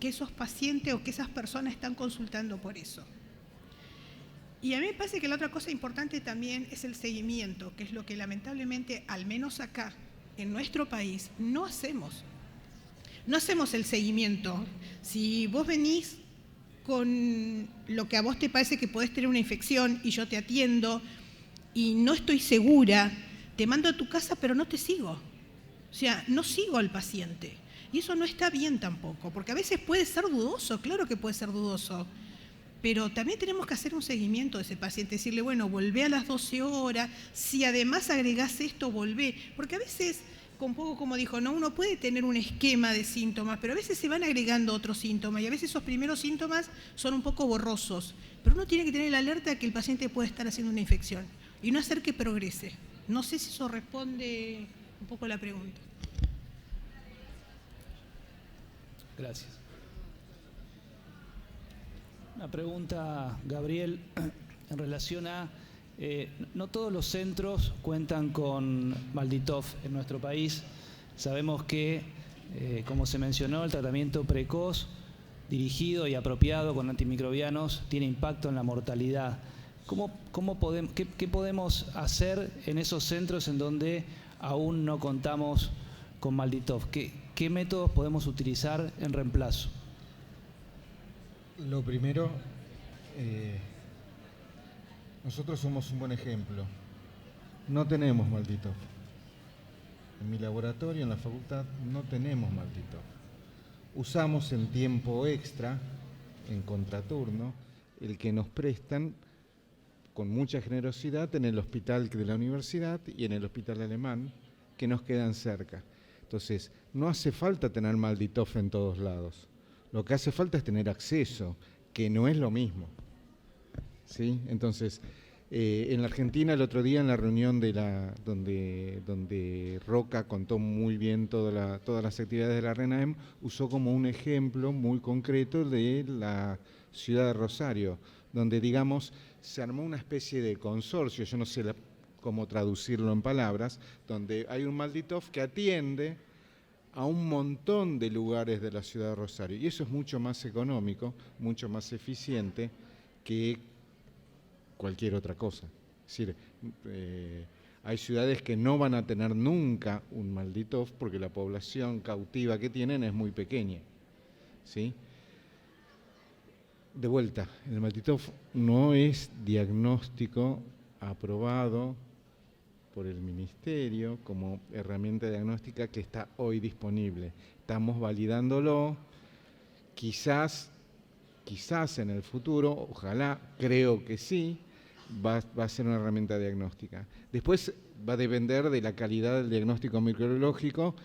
Speaker 4: que esos pacientes o que esas personas están consultando por eso. Y a mí me parece que la otra cosa importante también es el seguimiento, que es lo que lamentablemente, al menos acá, en nuestro país, no hacemos. No hacemos el seguimiento. Si vos venís con lo que a vos te parece que podés tener una infección y yo te atiendo y no estoy segura, te mando a tu casa pero no te sigo. O sea, no sigo al paciente. Y eso no está bien tampoco, porque a veces puede ser dudoso, claro que puede ser dudoso, pero también tenemos que hacer un seguimiento de ese paciente, decirle, bueno, volvé a las 12 horas, si además agregás esto, volvé, porque a veces, un poco como dijo, no, uno puede tener un esquema de síntomas, pero a veces se van agregando otros síntomas y a veces esos primeros síntomas son un poco borrosos, pero uno tiene que tener la alerta de que el paciente puede estar haciendo una infección y no hacer que progrese. No sé si eso responde un poco a la pregunta.
Speaker 1: Gracias. Una pregunta, Gabriel, en relación a... no todos los centros cuentan con Malditoff en nuestro país. Sabemos que, como se mencionó, el tratamiento precoz, dirigido y apropiado con antimicrobianos, tiene impacto en la mortalidad. ¿Qué podemos hacer en esos centros en donde aún no contamos con Malditoff? ¿Qué métodos podemos utilizar en reemplazo?
Speaker 5: Lo primero, nosotros somos un buen ejemplo. No tenemos Malditoff. En mi laboratorio, en la facultad, no tenemos Malditoff. Usamos en tiempo extra, en contraturno, el que nos prestan con mucha generosidad en el hospital de la universidad y en el hospital alemán, que nos quedan cerca. Entonces, no hace falta tener Malditoff en todos lados. Lo que hace falta es tener acceso, que no es lo mismo. ¿Sí? Entonces, en la Argentina el otro día en la reunión donde Roca contó muy bien todas las actividades de la RENAEM, usó como un ejemplo muy concreto de la ciudad de Rosario, donde, digamos, se armó una especie de consorcio, yo no sé cómo traducirlo en palabras, donde hay un Malditoff que atiende a un montón de lugares de la ciudad de Rosario. Y eso es mucho más económico, mucho más eficiente que cualquier otra cosa. Es decir, hay ciudades que no van a tener nunca un Malditoff porque la población cautiva que tienen es muy pequeña, ¿sí? De vuelta, el Malditoff no es diagnóstico aprobado por el Ministerio como herramienta diagnóstica que está hoy disponible. Estamos validándolo, quizás en el futuro, ojalá, creo que sí, va a ser una herramienta diagnóstica. Después va a depender de la calidad del diagnóstico microbiológico,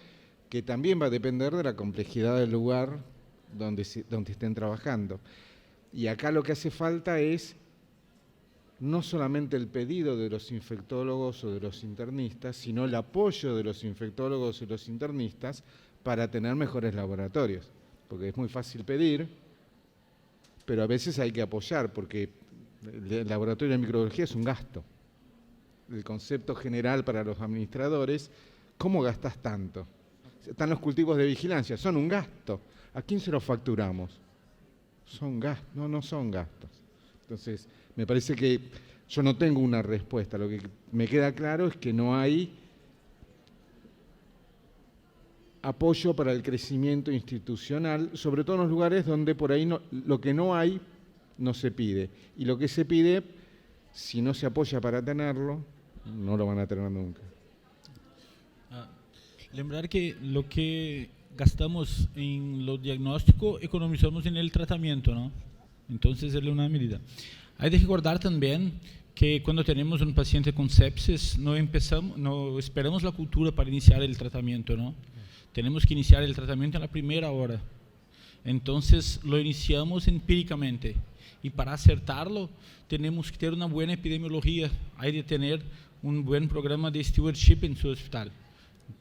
Speaker 5: que también va a depender de la complejidad del lugar donde estén trabajando. Y acá lo que hace falta es no solamente el pedido de los infectólogos o de los internistas, sino el apoyo de los infectólogos y los internistas para tener mejores laboratorios. Porque es muy fácil pedir, pero a veces hay que apoyar, porque el laboratorio de microbiología es un gasto. El concepto general para los administradores, ¿cómo gastas tanto? Están los cultivos de vigilancia, son un gasto. ¿A quién se los facturamos? Son gastos, no son gastos. Entonces, me parece que yo no tengo una respuesta. Lo que me queda claro es que no hay apoyo para el crecimiento institucional, sobre todo en los lugares donde por ahí lo que no hay no se pide. Y lo que se pide, si no se apoya para tenerlo, no lo van a tener nunca.
Speaker 3: Lembrar que lo que gastamos en lo diagnóstico, economizamos en el tratamiento, ¿no? Entonces, es una medida. Hay que recordar también que cuando tenemos un paciente con sepsis, no esperamos la cultura para iniciar el tratamiento, ¿no? Tenemos que iniciar el tratamiento en la primera hora. Entonces, lo iniciamos empíricamente. Y para acertarlo, tenemos que tener una buena epidemiología. Hay que tener un buen programa de stewardship en su hospital.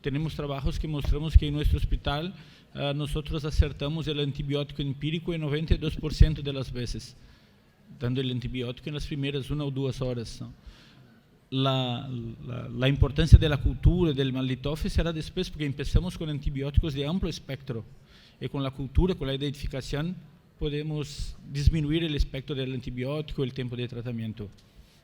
Speaker 3: Tenemos trabajos que mostramos que en nuestro hospital nosotros acertamos el antibiótico empírico en 92% de las veces, dando el antibiótico en las primeras 1 o 2 horas, ¿no? La importancia de la cultura del Malditoff será después, porque empezamos con antibióticos de amplio espectro, y con la cultura, con la identificación, podemos disminuir el espectro del antibiótico, el tiempo de tratamiento.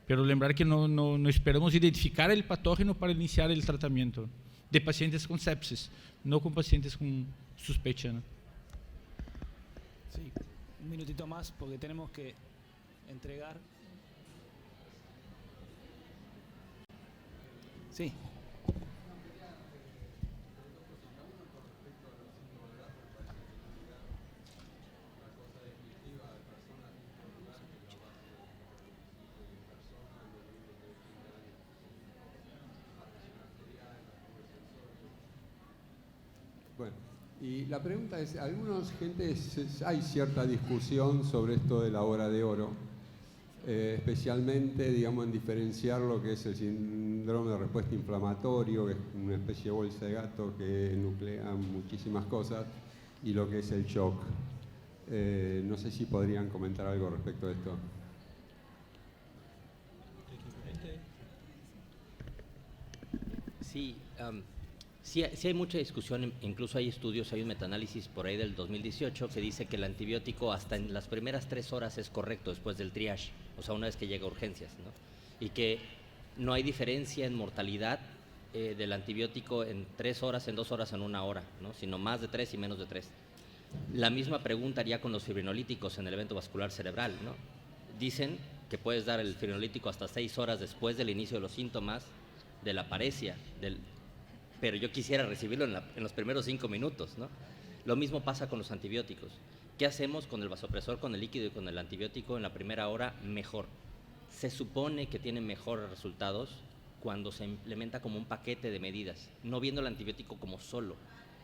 Speaker 3: Pero lembrar que no esperamos identificar el patógeno para iniciar el tratamiento de pacientes con sepsis, no con pacientes con sospecha, ¿no?
Speaker 1: Sí, un minutito más porque tenemos que entregar. Sí.
Speaker 8: Bueno, y la pregunta es, hay cierta discusión sobre esto de la hora de oro, especialmente, digamos, en diferenciar lo que es el síndrome de respuesta inflamatorio, que es una especie de bolsa de gato que nuclea muchísimas cosas, y lo que es el shock. No sé si podrían comentar algo respecto a esto.
Speaker 6: Sí, sí hay mucha discusión, incluso hay estudios, hay un metaanálisis por ahí del 2018 que dice que el antibiótico hasta en las primeras 3 horas es correcto después del triage, o sea, una vez que llega a urgencias, ¿no? Y que no hay diferencia en mortalidad del antibiótico en 3 horas, en 2 horas, en 1 hora, ¿no? Sino más de 3 y menos de 3. La misma pregunta haría con los fibrinolíticos en el evento vascular cerebral, ¿no? Dicen que puedes dar el fibrinolítico hasta 6 horas después del inicio de los síntomas de la paresia, pero yo quisiera recibirlo en los primeros 5 minutos, ¿no? Lo mismo pasa con los antibióticos. ¿Qué hacemos con el vasopresor, con el líquido y con el antibiótico en la primera hora? Mejor. Se supone que tienen mejores resultados cuando se implementa como un paquete de medidas, no viendo el antibiótico como solo,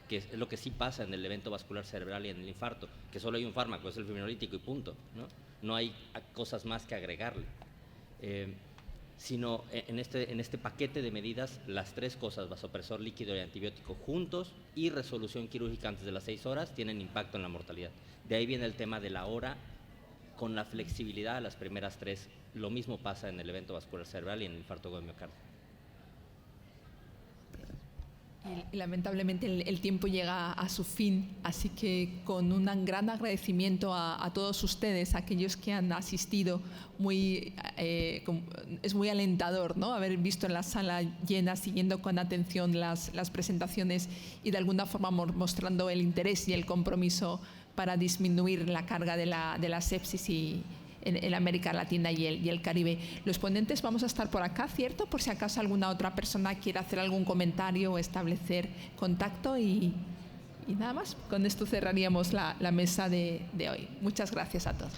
Speaker 6: que es lo que sí pasa en el evento vascular cerebral y en el infarto, que solo hay un fármaco, es el fibrinolítico y punto, ¿no? No hay cosas más que agregarle. Sino en este paquete de medidas, las 3 cosas, vasopresor, líquido y antibiótico juntos y resolución quirúrgica antes de las 6 horas, tienen impacto en la mortalidad. De ahí viene el tema de la hora, con la flexibilidad a las primeras 3. Lo mismo pasa en el evento vascular cerebral y en el infarto de miocardio.
Speaker 2: Y lamentablemente el tiempo llega a su fin, así que con un gran agradecimiento a todos ustedes, aquellos que han asistido, es muy alentador, ¿no?, haber visto en la sala llena, siguiendo con atención las presentaciones y de alguna forma mostrando el interés y el compromiso para disminuir la carga de la sepsis en América Latina y el Caribe. Los ponentes vamos a estar por acá, ¿cierto? Por si acaso alguna otra persona quiere hacer algún comentario o establecer contacto y nada más. Con esto cerraríamos la mesa de hoy. Muchas gracias a todos.